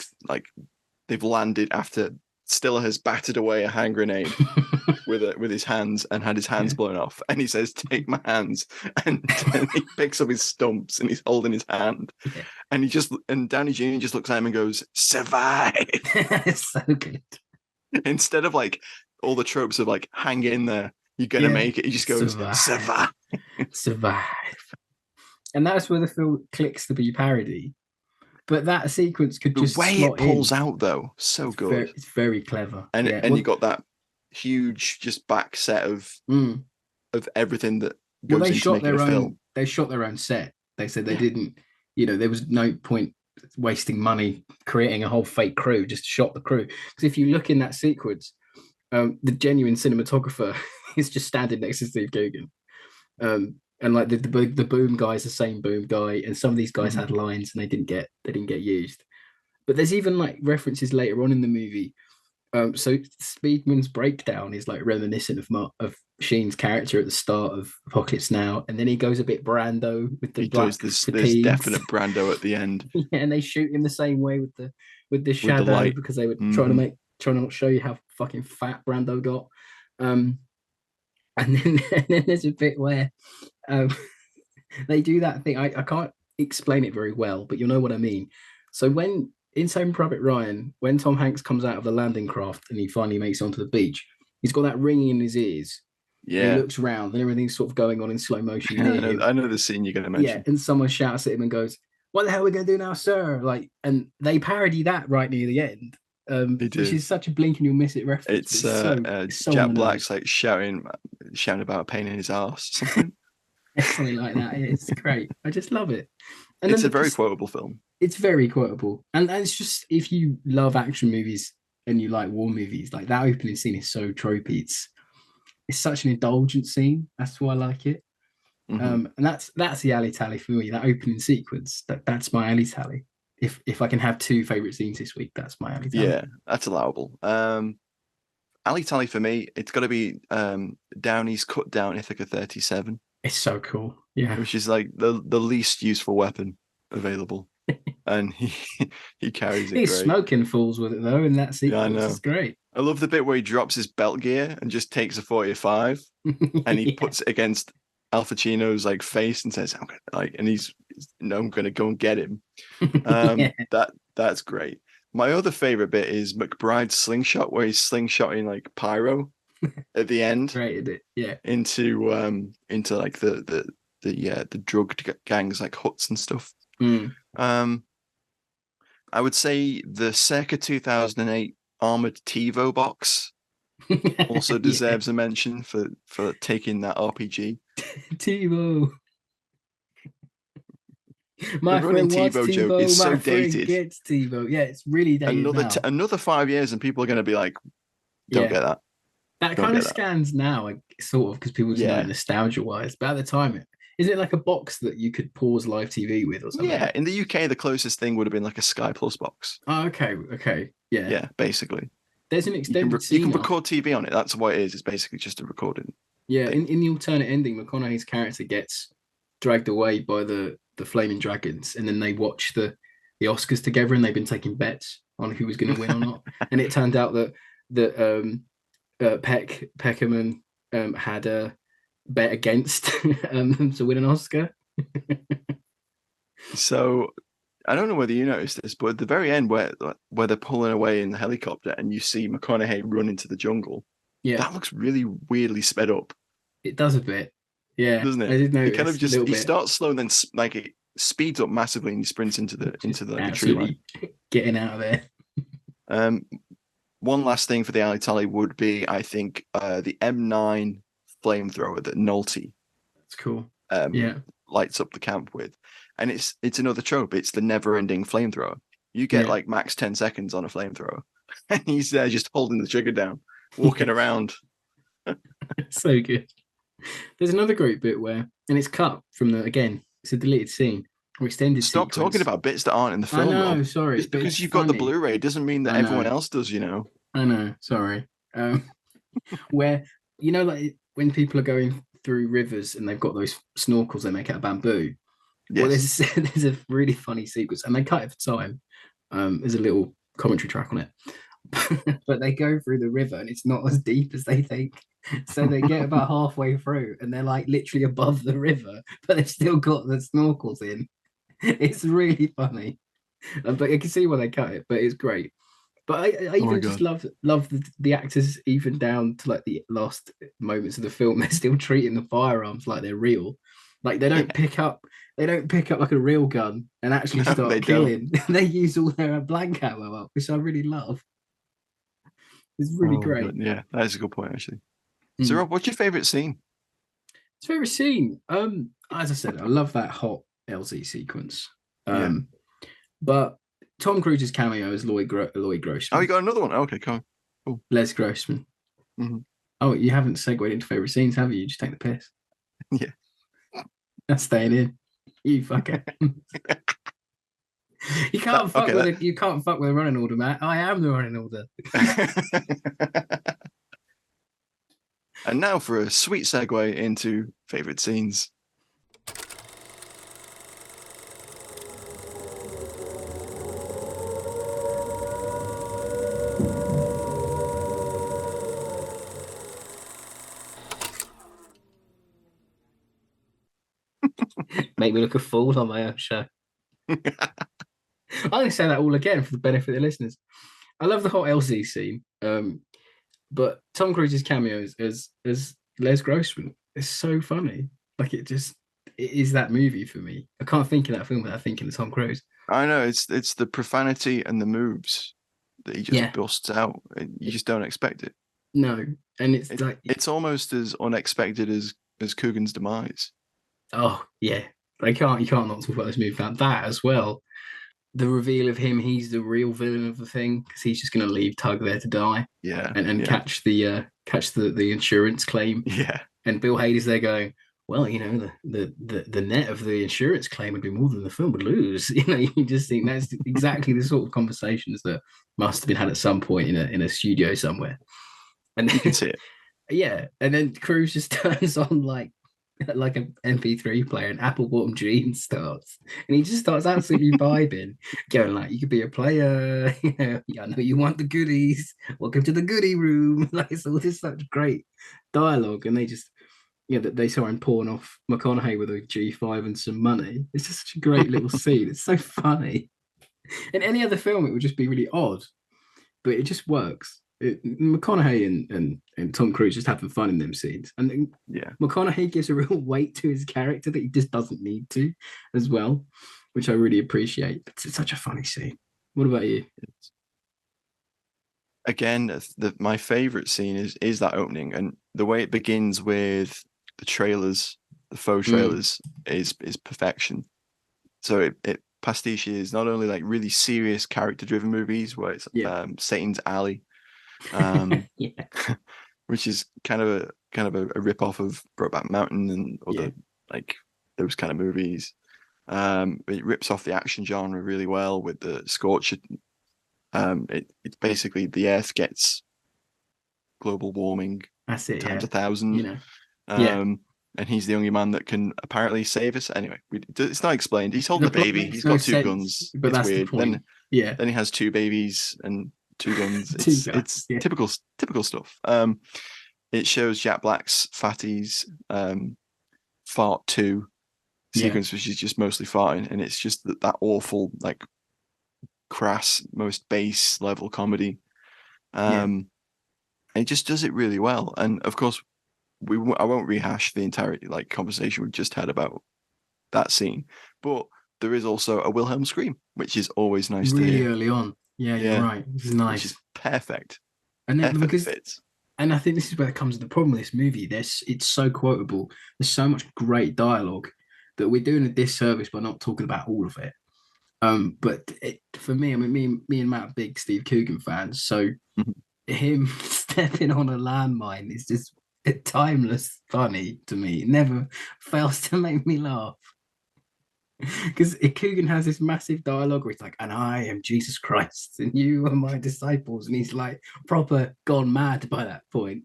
they've landed after Stiller has battered away a hand grenade with his hands and had his hands blown off, and he says, "Take my hands," and he picks up his stumps and he's holding his hand, and Downey Jr. just looks at him and goes, "Survive." It's so good. Instead of like all the tropes of like hang in there, you're gonna make it, he just goes, "Survive." Survive. And that's where the film clicks to be parody. But that sequence could just the way it pulls out though, so good. It's very clever. And you got that huge just back set of everything that goes into making a film. They shot their own set. They said they didn't, there was no point wasting money creating a whole fake crew, just shot the crew. Because if you look in that sequence, the genuine cinematographer is just standing next to Steve Coogan. And like the boom guy is the same boom guy, and some of these guys had lines and they didn't get used. But there's even like references later on in the movie. So Speedman's breakdown is like reminiscent of Sheen's character at the start of Apocalypse Now, and then he goes a bit Brando with the there's definite Brando at the end. Yeah, and they shoot him the same way with the shadow because they were trying to not show you how fucking fat Brando got. And then there's a bit where they do that thing. I can't explain it very well, but you'll know what I mean. So when in Saving Private Ryan, when Tom Hanks comes out of the landing craft and he finally makes it onto the beach, he's got that ringing in his ears. Yeah. He looks around and everything's sort of going on in slow motion. I know the scene you're going to mention. Yeah, and someone shouts at him and goes, "What the hell are we going to do now, sir?" And they parody that right near the end. Which is such a blink and you'll miss it reference. It's so Jack Black's like shouting about a pain in his ass or something. Something like that. It's great. I just love it. And it's a very quotable film. It's very quotable. And it's just, if you love action movies and you like war movies, like that opening scene is so tropey. It's such an indulgent scene. That's why I like it. And that's the alley tally for me. That opening sequence, that's my alley tally. If I can have two favorite scenes this week, that's my alley tally. Yeah, that's allowable. Alley tally for me, it's got to be Downey's cut down Ithaca 37. It's so cool. Yeah, which is like the least useful weapon available, and he carries it. He's great. Smoking fools with it though in that sequence. Yeah, I know. It's great. I love the bit where he drops his belt gear and just takes a 45 and he puts it against Al Pacino's like face and says, "I'm gonna go and get him." That's great. My other favorite bit is McBride's slingshot, where he's slingshotting like pyro at the end. Great, it? Yeah. Into like the drug gangs like huts and stuff. I would say the circa 2008 armored TiVo box also deserves a mention for taking that RPG. TiVo. My friend TiVo joke is so dated. Gets TiVo. Yeah, it's really dated. Another 5 years and people are going to be like, don't get that. That kind of scans now, like, sort of, because people just know nostalgia wise. But at the time, is it like a box that you could pause live TV with or something? Yeah, in the UK, the closest thing would have been like a Sky Plus box. Oh, okay. Yeah. Yeah, basically. There's an extended scene. You can record TV on it. That's what it is. It's basically just a recording. Yeah, in the alternate ending, McConaughey's character gets dragged away by the flaming dragons, and then they watch the Oscars together, and they've been taking bets on who was going to win or not. And it turned out that Peckerman had a bet against them to win an Oscar. So I don't know whether you noticed this, but at the very end, where they're pulling away in the helicopter, and you see McConaughey run into the jungle, Yeah, that looks really weirdly sped up, it does a bit. Yeah, doesn't it? I did notice It kind of a just little he bit. starts slow, and then like it speeds up massively, and he sprints into like a tree line. Getting out of there. One last thing for the alley tally would be, I think, the M9 flamethrower that Nolte That's cool. lights up the camp with, and it's another trope. It's the never-ending flamethrower. You get like max 10 seconds on a flamethrower, and he's there just holding the trigger down, walking around. So good. There's another great bit where, and it's cut from it's a deleted scene or extended Stop sequence. talking about bits that aren't in the film. I know, Rob. sorry. Just because you've got the Blu-ray doesn't mean that everyone else does, I know, sorry. Where, like when people are going through rivers and they've got those snorkels they make out of bamboo. Yes. Well, there's a really funny sequence, and they cut it for time. There's a little commentary track on it. But they go through the river and it's not as deep as they think. So they get about halfway through and they're like literally above the river, but they've still got the snorkels in. It's really funny. But you can see why they cut it, but it's great. But I even just love the actors, even down to like the last moments of the film. They're still treating the firearms like they're real. Like they don't pick up like a real gun and actually start killing. They use all their blank ammo up, which I really love. It's really great. God. Yeah, that is a good point, actually. So, Rob, what's your favorite scene? Favorite scene? As I said, I love that hot LZ sequence. But Tom Cruise's cameo as Lloyd Grossman. Oh, you got another one? Okay, cool. Les Grossman. Mm-hmm. Oh, you haven't segued into favorite scenes, have you? You just take the piss. Yeah. That's staying in. You fucker. You can't fuck with a running order, Matt. I am the running order. And now for a sweet segue into favorite scenes. Make me look a fool on my own show. I'm going to say that all again for the benefit of the listeners. I love the whole LZ scene, but Tom Cruise's cameo as Les Grossman is so funny. Like it is that movie for me. I can't think of that film without thinking of Tom Cruise. I know it's the profanity and the moves that he just busts out, and you just don't expect it. No, and it's almost as unexpected as Coogan's demise. Oh yeah, you can't not talk about this movie about that as well. The reveal of him, he's the real villain of the thing because he's just going to leave Tug there to die. Yeah, and catch the insurance claim. Yeah, and Bill Hader's there going, well, the net of the insurance claim would be more than the film would lose. You just think that's exactly the sort of conversations that must have been had at some point in a studio somewhere. And then, you can see it. Yeah, and then Cruise just turns on like an MP3 player and Apple Bottom Jeans starts, and he just starts absolutely vibing, going like, you could be a player, I know you want the goodies, welcome to the goodie room. Like it's all just such great dialogue, and they just that they saw him pawing off McConaughey with a G5 and some money. It's just such a great little scene. It's so funny. In any other film it would just be really odd, but it just works. McConaughey and Tom Cruise just having fun in them scenes, and then McConaughey gives a real weight to his character that he just doesn't need to, as well, which I really appreciate. It's such a funny scene. What about you? Again, my favorite scene is that opening, and the way it begins with the trailers, the faux trailers, is perfection. So it pastiches not only like really serious character-driven movies where it's Satan's Alley. Which is kind of a rip off of Brokeback Mountain and other like those kind of movies. It rips off the action genre really well with the Scorcher. It's basically the Earth gets global warming times 1,000. and he's the only man that can apparently save us. Anyway, it's not explained. He's holding The a baby. plot He's makes no got two sense, guns. but It's that's the weird. point. Yeah. Then he has two babies and two guns. Two guns, It's yeah. typical stuff. It shows Jack Black's Fatty's fart 2 sequence, which is just mostly farting, and it's just that awful, like, crass, most base level comedy. And it just does it really well. And of course, I won't rehash the entire like conversation we just had about that scene, but there is also a Wilhelm scream, which is always nice to Really hear. early on. Yeah, you're right. This is nice. Which is perfect. And then Perfect fits. And I think this is where it comes to the problem with this movie. It's so quotable. There's so much great dialogue that we're doing a disservice by not talking about all of it. But for me, I mean, me and Matt are big Steve Coogan fans, so him stepping on a landmine is just timeless funny to me. It never fails to make me laugh. Because Coogan has this massive dialogue where he's like, and I am Jesus Christ, and you are my disciples. And he's like proper gone mad by that point.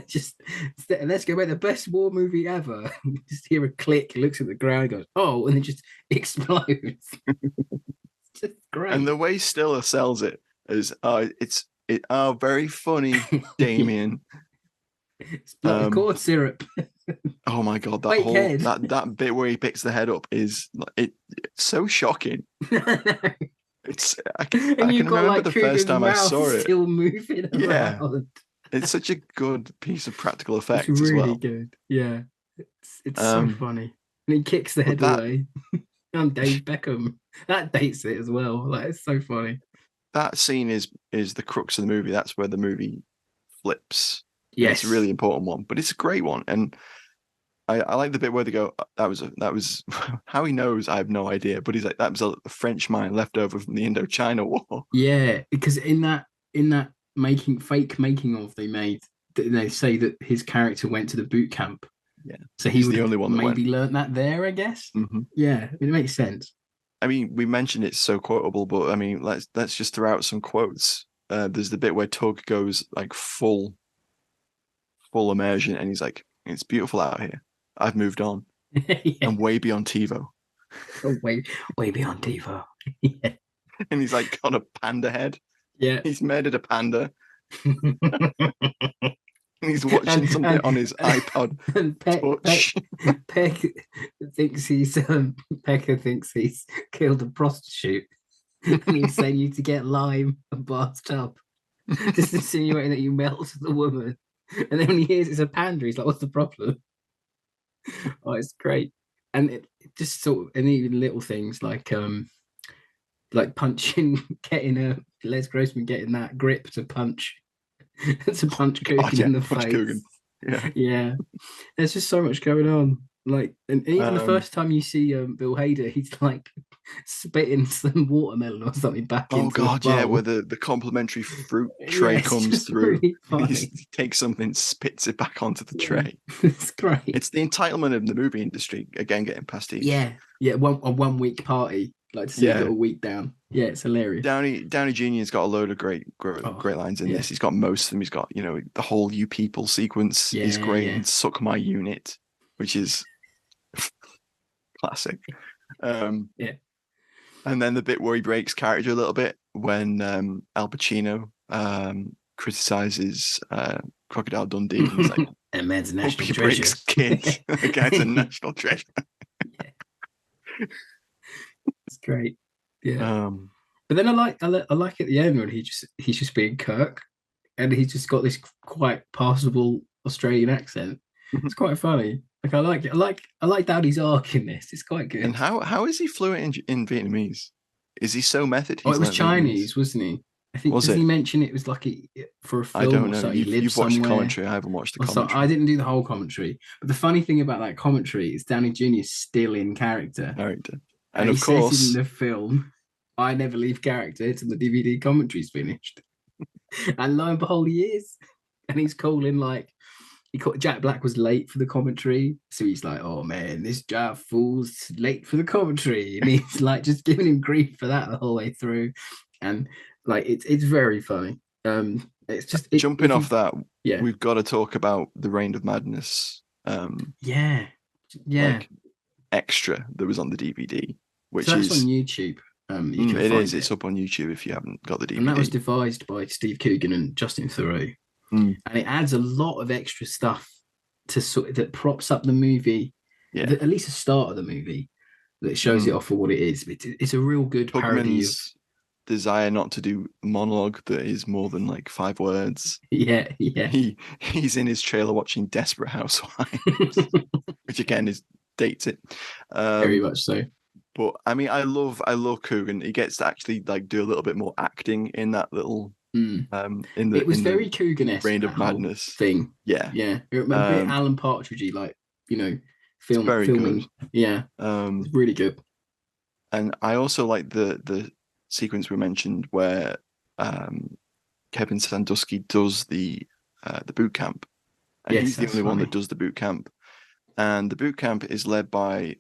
Just let's go make the best war movie ever. Just hear a click, looks at the ground, goes, oh, and then just explodes. It's just great. And the way Stiller sells it is very funny, Damien. It's like corn syrup. Oh my god, that bit where he picks the head up is it's so shocking. I can remember the first time I saw it. Still moving around. It's such a good piece of practical effects. It's really as well. good. Yeah, it's so funny. And he kicks the head away. I'm Dave Beckham. That dates it as well. Like, it's so funny. That scene is the crux of the movie. That's where the movie flips. Yes, it's a really important one, but it's a great one. And I like the bit where they go, that was how he knows, I have no idea. But he's like, that was a French mine left over from the Indochina War. Yeah, because in that fake making of they say that his character went to the boot camp. Yeah, so he would the only one that maybe learn that there, I guess. Mm-hmm. Yeah, it makes sense. I mean, we mentioned it's so quotable, but I mean, let's just throw out some quotes. There's the bit where Tug goes like full immersion, and he's like, "It's beautiful out here. I've moved on, and way beyond TiVo." Oh, way beyond TiVo. Yeah. And he's like got a panda head. Yeah, he's murdered a panda. And he's watching something on his iPod. And Pecker thinks he's killed a prostitute, and he's saying you to get lime and bathtub, just insinuating that you melt the woman. And then when he hears it's a panda, he's like, "What's the problem?" Oh, it's great. And it just sort of, and even little things like punching, getting Les Grossman getting that grip to punch. Coogan in the face. Yeah. There's just so much going on. Like, and even the first time you see Bill Hader, he's like spitting some watermelon or something back into the bowl. Where the complimentary fruit tray comes through. Really he takes something, spits it back onto the tray. It's great. It's the entitlement of the movie industry again getting past each. Yeah. A 1 week party, like to see it a week down. Yeah, it's hilarious. Downey Jr.'s got a load of great lines in this. He's got most of them. He's got, the whole "You People" sequence is great. And "Suck My Unit," which is classic. And then the bit where he breaks character a little bit when Al Pacino criticizes Crocodile Dundee. He's like, "A man's a national treasure." Breaks kids. The guy's a national treasure. It's great. Yeah. But then I like at the end when he's just being Kirk, and he's just got this quite passable Australian accent. It's quite funny. Like, I like it. I like Downey's arc in this. It's quite good. And how is he fluent in Vietnamese? Is he so method? It was Chinese, wasn't he? I think. Does he mention it was like for a film? I don't know. You've watched the commentary. I haven't watched the commentary. I didn't do the whole commentary. But the funny thing about that commentary is Downey Jr. is still in character. And of course, says in the film, "I never leave character till the DVD commentary's finished." And lo and behold, he is. And he's calling Jack Black was late for the commentary, so he's like, "Oh man, this jive fool's late for the commentary," and he's like just giving him grief for that the whole way through. And like it's very funny. It's just jumping off that. Yeah, we've got to talk about the Reign of Madness Yeah. like extra that was on the DVD, which So that's is on YouTube. You can it find is. It's up on YouTube if you haven't got the DVD. And that was devised by Steve Coogan and Justin Theroux. Mm. And it adds a lot of extra stuff to that props up the movie, Yeah. at least the start of the movie, that shows it off for what it is. It's a real good parody of desire not to do monologue that is more than like 5 words. Yeah. He's in his trailer watching Desperate Housewives, which again dates it. Very much so. But I mean, I love Coogan. He gets to actually like do a little bit more acting in that little it was very Coogan-esque, Reign of Madness thing. Yeah. It remember a bit Alan Partridgey, like, filming. Good. Yeah. It's really good. And I also like the sequence we mentioned where Kevin Sandusky does the boot camp, and he's the only one that does the boot camp, and the boot camp is led by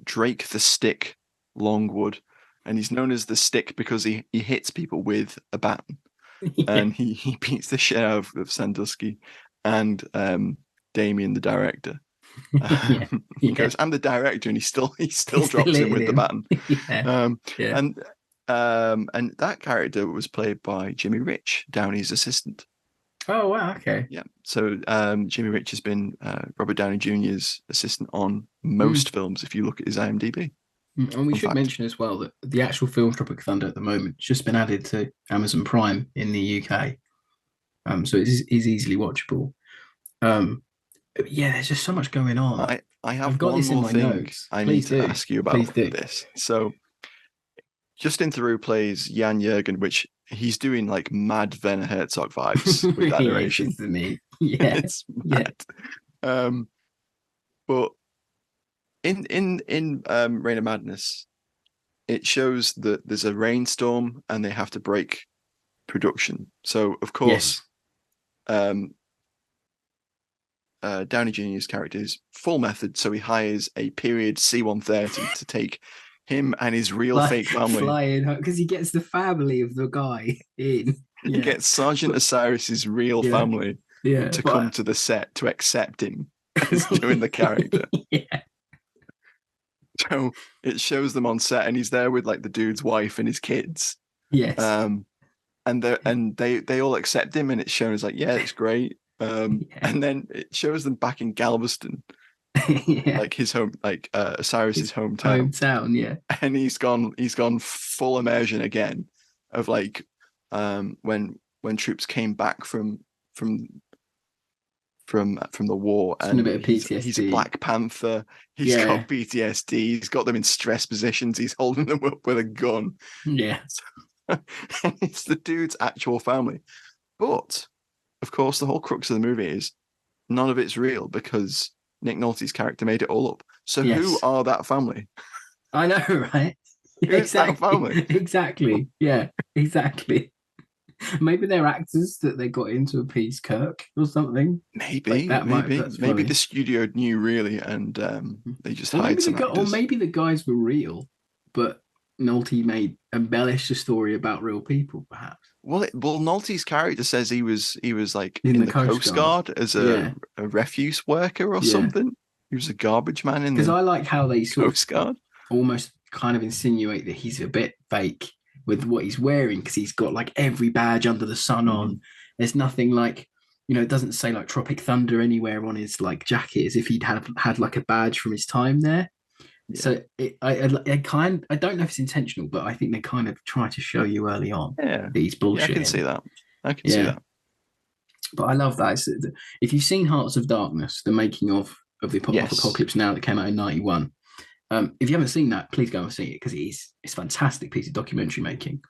Drake the Stick Longwood, and he's known as the Stick because he hits people with a baton. And he beats the shit out of Sandusky and Damien, the director. He goes, "I'm the director," and he still drops him with the baton. And that character was played by Jimmy Rich, Downey's assistant. Oh wow, okay. Yeah. So Jimmy Rich has been Robert Downey Jr.'s assistant on most films if you look at his IMDb. And we should mention as well that the actual film Tropic Thunder at the moment has just been added to Amazon Prime in the UK. So it is easily watchable. Yeah, there's just so much going on. I have I've got one this in more my thing notes. I need to ask you about this. So Justin Theroux plays Jan Jurgen, which he's doing like mad Werner Herzog vibes with that narration. Isn't he? Yeah, it's mad. But in Reign of Madness, it shows that there's a rainstorm and they have to break production. So of course, Downey Jr.'s character is full method, so he hires a period C-130 to take him and his real fake family flying because he gets the family of the guy in. He gets Sergeant Osiris's real family to come to the set to accept him as doing the character. So it shows them on set, and he's there with like the dude's wife and his kids. Yes. And they all accept him, and it's shown as like, yeah, it's great. And then it shows them back in Galveston, like his home, like Osiris's hometown. And he's gone full immersion again of like when troops came back from the war, and a bit of PTSD. He's a Black Panther. He's got PTSD. He's got them in stress positions. He's holding them up with a gun. Yeah. So, it's the dude's actual family. But, of course, the whole crux of the movie is none of it's real because Nick Nolte's character made it all up. So who are that family? I know, right? Who's that family? Exactly. Yeah, exactly. Maybe they're actors that they got into appease Kirk or something. Maybe the studio knew really, and they just hired some actors. Or maybe the guys were real, but Nolte embellished the story about real people, perhaps. Well, Nolte's character says he was like in the Coast Guard as a refuse worker or something. He was a garbage man in because I like how they sort Coast Guard almost kind of insinuate that he's a bit fake with what he's wearing because he's got like every badge under the sun on. There's nothing like, it doesn't say like Tropic Thunder anywhere on his like jacket as if he'd had like a badge from his time there. Yeah. So I don't know if it's intentional, but I think they kind of try to show you early on that he's bullshit. I can see that. But I love that. If you've seen Hearts of Darkness, the making of the Apocalypse Now that came out in 91, if you haven't seen that, please go and see it because it's a fantastic piece of documentary making.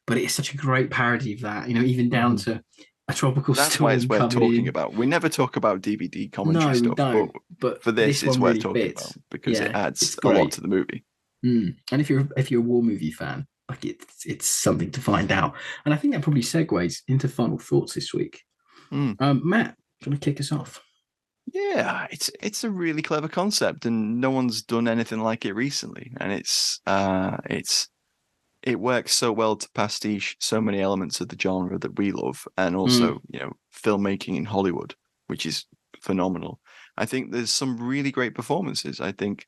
But it's such a great parody of that, even down to a tropical storm. That's why it's worth talking about. We never talk about DVD commentary stuff, but for this it's worth talking about because it adds a lot to the movie. And if you're a war movie fan, like it's something to find out. And I think that probably segues into final thoughts this week. Matt, do you want to kick us off? Yeah, it's a really clever concept, and no one's done anything like it recently. And it works so well to pastiche so many elements of the genre that we love, and also filmmaking in Hollywood, which is phenomenal. I think there's some really great performances. I think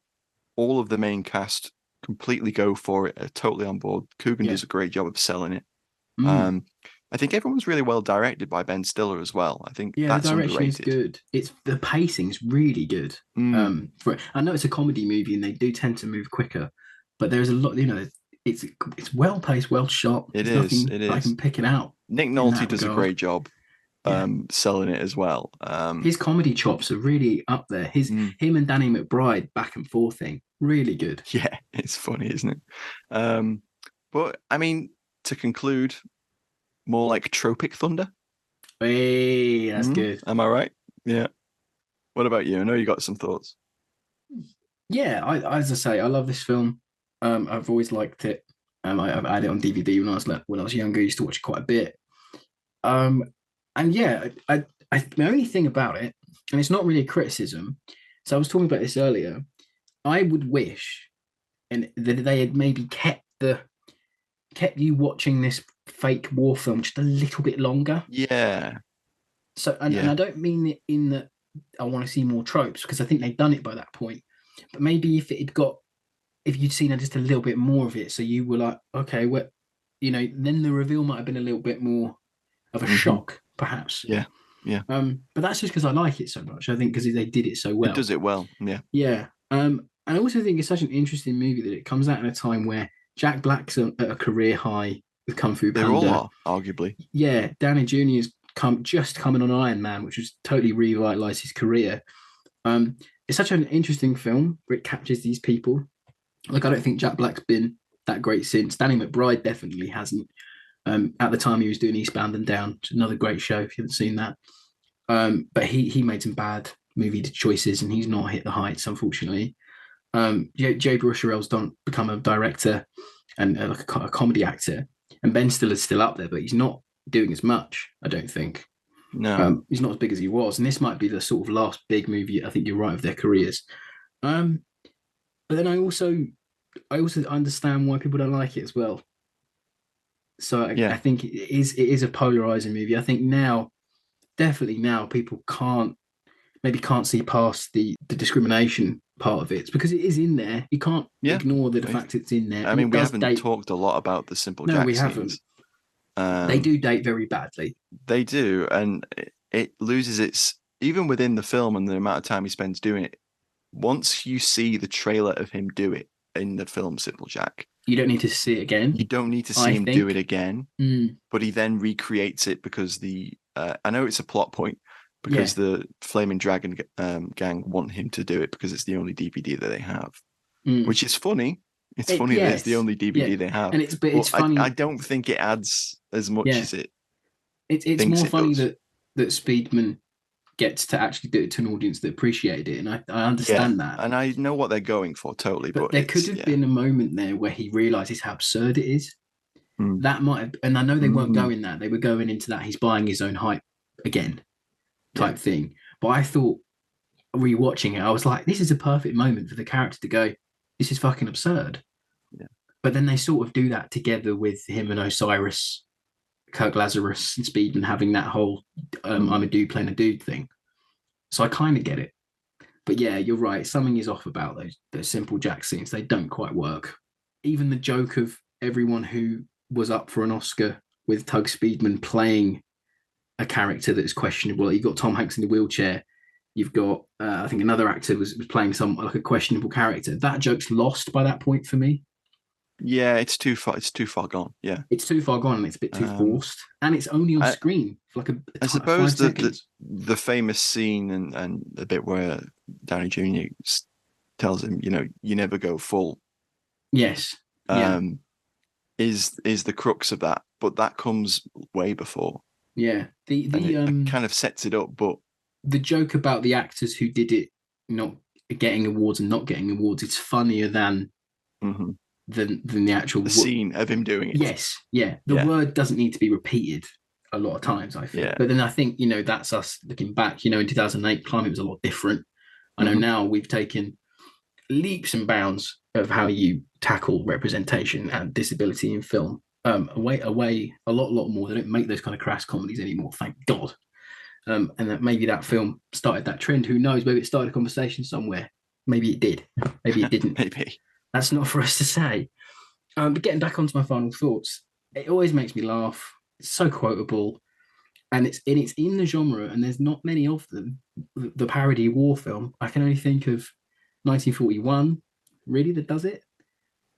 all of the main cast completely go for it, are totally on board. Coogan does a great job of selling it. I think everyone's really well directed by Ben Stiller as well. I think Yeah, that's the direction underrated. is good. The pacing's really good. I know it's a comedy movie and they do tend to move quicker, but there's a lot. It's well paced, well shot. It There's is. nothing It I is. can pick it out. Nick Nolte does a great job selling it as well. His comedy chops are really up there. Him and Danny McBride back and forth thing, really good. Yeah, it's funny, isn't it? But I mean, to conclude, more like Tropic Thunder. Hey, that's good. Am I right? Yeah. What about you? I know you got some thoughts. Yeah, as I say, I love this film. I've always liked it. I've had it on DVD when I was younger. I used to watch it quite a bit. And yeah, my only thing about it, and it's not really a criticism. So I was talking about this earlier. I would wish, and that they had maybe kept you watching this fake war film just a little bit longer. Yeah. So, and I don't mean it in that I want to see more tropes, because I think they've done it by that point. But maybe if you'd seen just a little bit more of it, so you were like, okay, well, then the reveal might have been a little bit more of a shock, perhaps. Yeah. Yeah. But that's just because I like it so much. I think because they did it so well. It does it well. Yeah. Yeah. And I also think it's such an interesting movie that it comes out in a time where Jack Black's at a career high with Kung Fu Panda. They all are, arguably. Yeah. Downey Jr.'s just coming on Iron Man, which has totally revitalized his career. It's such an interesting film where it captures these people. Like, I don't think Jack Black's been that great since. Danny McBride definitely hasn't. At the time he was doing Eastbound and Down, which is another great show if you haven't seen that. But he made some bad movie choices and he's not hit the heights, unfortunately. Jay Baruchel's become a director and like a comedy actor, and Ben Stiller's still up there, but he's not doing as much, I don't think. No, he's not as big as he was, and this might be the sort of last big movie, I think you're right, of their careers. But then I also understand why people don't like it as well. So I think it is a polarizing movie. I think definitely now people can't see past the discrimination part of it. It's because it is in there. You can't ignore the fact it's in there. I mean, we haven't talked a lot about the Simple Jack we scenes. haven't. They do date very badly. They do, and it loses its, even within the film and the amount of time he spends doing it. Once you see the trailer of him do it in the film Simple Jack, you don't need to see it again. You don't need to see him do it again. But he then recreates it because I know it's a plot point, because the Flaming Dragon gang want him to do it because it's the only DVD that they have, which is funny. It's funny that it's the only DVD they have. And it's funny. I don't think it adds as much as it. It's more funny that Speedman gets to actually do it to an audience that appreciated it, and I understand that. And I know what they're going for totally. But there could have been a moment there where he realizes how absurd it is. That might have, and I know they weren't going that. They were going into that he's buying his own hype again type thing. But I thought, rewatching it, I was like, this is a perfect moment for the character to go, this is fucking absurd. Yeah. But then they sort of do that together with him and Osiris, Kirk Lazarus and Speedman having that whole I'm a dude playing a dude thing. So I kind of get it. But yeah, you're right. Something is off about those Simple Jack scenes. They don't quite work. Even the joke of everyone who was up for an Oscar with Tug Speedman playing a character that's questionable. You've got Tom Hanks in the wheelchair. You've got, I think another actor was playing a questionable character. That joke's lost by that point for me. Yeah, it's too far gone. Yeah, it's too far gone, and it's a bit too forced, and it's only on screen for like I suppose the famous scene and the bit where Downey Jr. tells him, you never go full. Yes. Is the crux of that, but that comes way before. Yeah, it kind of sets it up, but the joke about the actors who did it not getting awards and not getting awards, it's funnier than the actual scene of him doing it. Yes, yeah. The word doesn't need to be repeated a lot of times, I feel. But then I think, that's us looking back. In 2008, climate was a lot different. I know now we've taken leaps and bounds of how you tackle representation and disability in film. Away a lot more. They don't make those kind of crass comedies anymore, thank God. And that maybe that film started that trend. Who knows? Maybe it started a conversation somewhere. Maybe it did. Maybe it didn't. Maybe. That's not for us to say. But getting back onto my final thoughts, it always makes me laugh. It's so quotable, and it's in the genre, and there's not many of them. The parody war film, I can only think of 1941, really, that does it.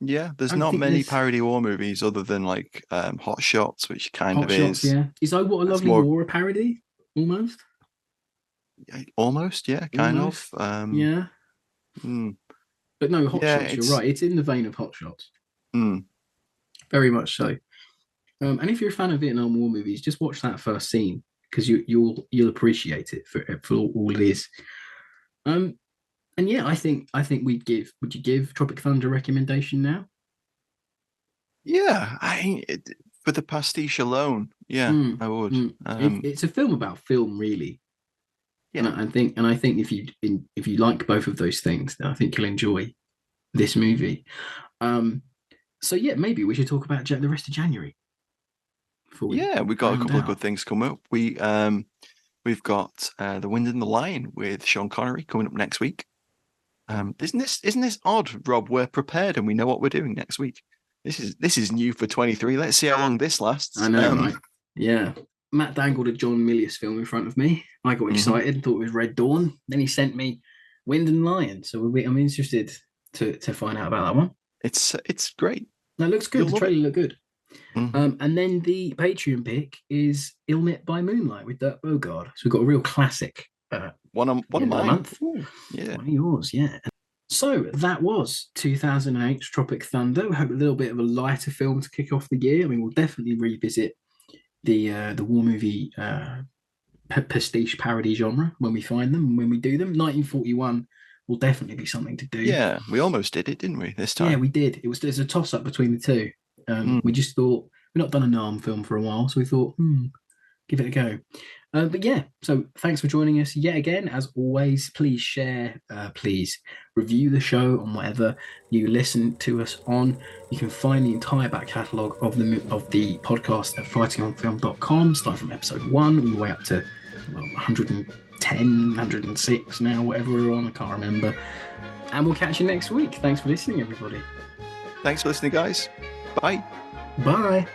Yeah, there's I not think many there's- parody war movies other than like Hot Shots, which kind Hot of Shots, is. yeah. Is Oh, What a That's Lovely more- War a parody? Almost. Almost, yeah, kind Almost, of. Yeah. mm, But no, Hot Yeah, Shots, you're it's- right. It's in the vein of Hot Shots. mm. Very much so. And if you're a fan of Vietnam War movies, just watch that first scene because you'll appreciate it for all it is. And yeah, I think would you give Tropic Thunder a recommendation now? Yeah, for the pastiche alone, yeah, Mm, I would. It's a film about film, really. Yeah. And I think if you like both of those things, then I think you'll enjoy this movie. So yeah, maybe we should talk about the rest of January. Yeah, we've got a round couple of out. good things coming up. We've got The Wind and the Lion with Sean Connery coming up next week. Isn't this odd, Rob? We're prepared and we know what we're doing next week. This is new for 23. Let's see how long this lasts. I know, right? Yeah. Matt dangled a John Milius film in front of me. I got excited and thought it was Red Dawn. Then he sent me Wind and Lion. So I'm interested to find out about that one. It's great. That looks good. You'll The love trailer looked good. Mhm. And then the Patreon pick is Ill Met by Moonlight with Dirk Bogarde. So we've got a real classic. One of End of the mine. month. Ooh, yeah. One of yours, yeah. So that was 2008's Tropic Thunder. We hope a little bit of a lighter film to kick off the year. I mean, we'll definitely revisit the war movie pastiche parody genre when we find them and when we do them. 1941 will definitely be something to do. Yeah, we almost did it, didn't we, this time? Yeah, we did. There's a toss-up between the two. We just thought, we've not done a Nam film for a while, so we thought, give it a go. But yeah, so thanks for joining us yet again. As always, please share, please review the show on whatever you listen to us on. You can find the entire back catalogue of the podcast at fightingonfilm.com, starting from episode 1 all the way up to 110, 106 now, whatever we're on, I can't remember. And we'll catch you next week. Thanks for listening, everybody. Thanks for listening, guys. Bye. Bye.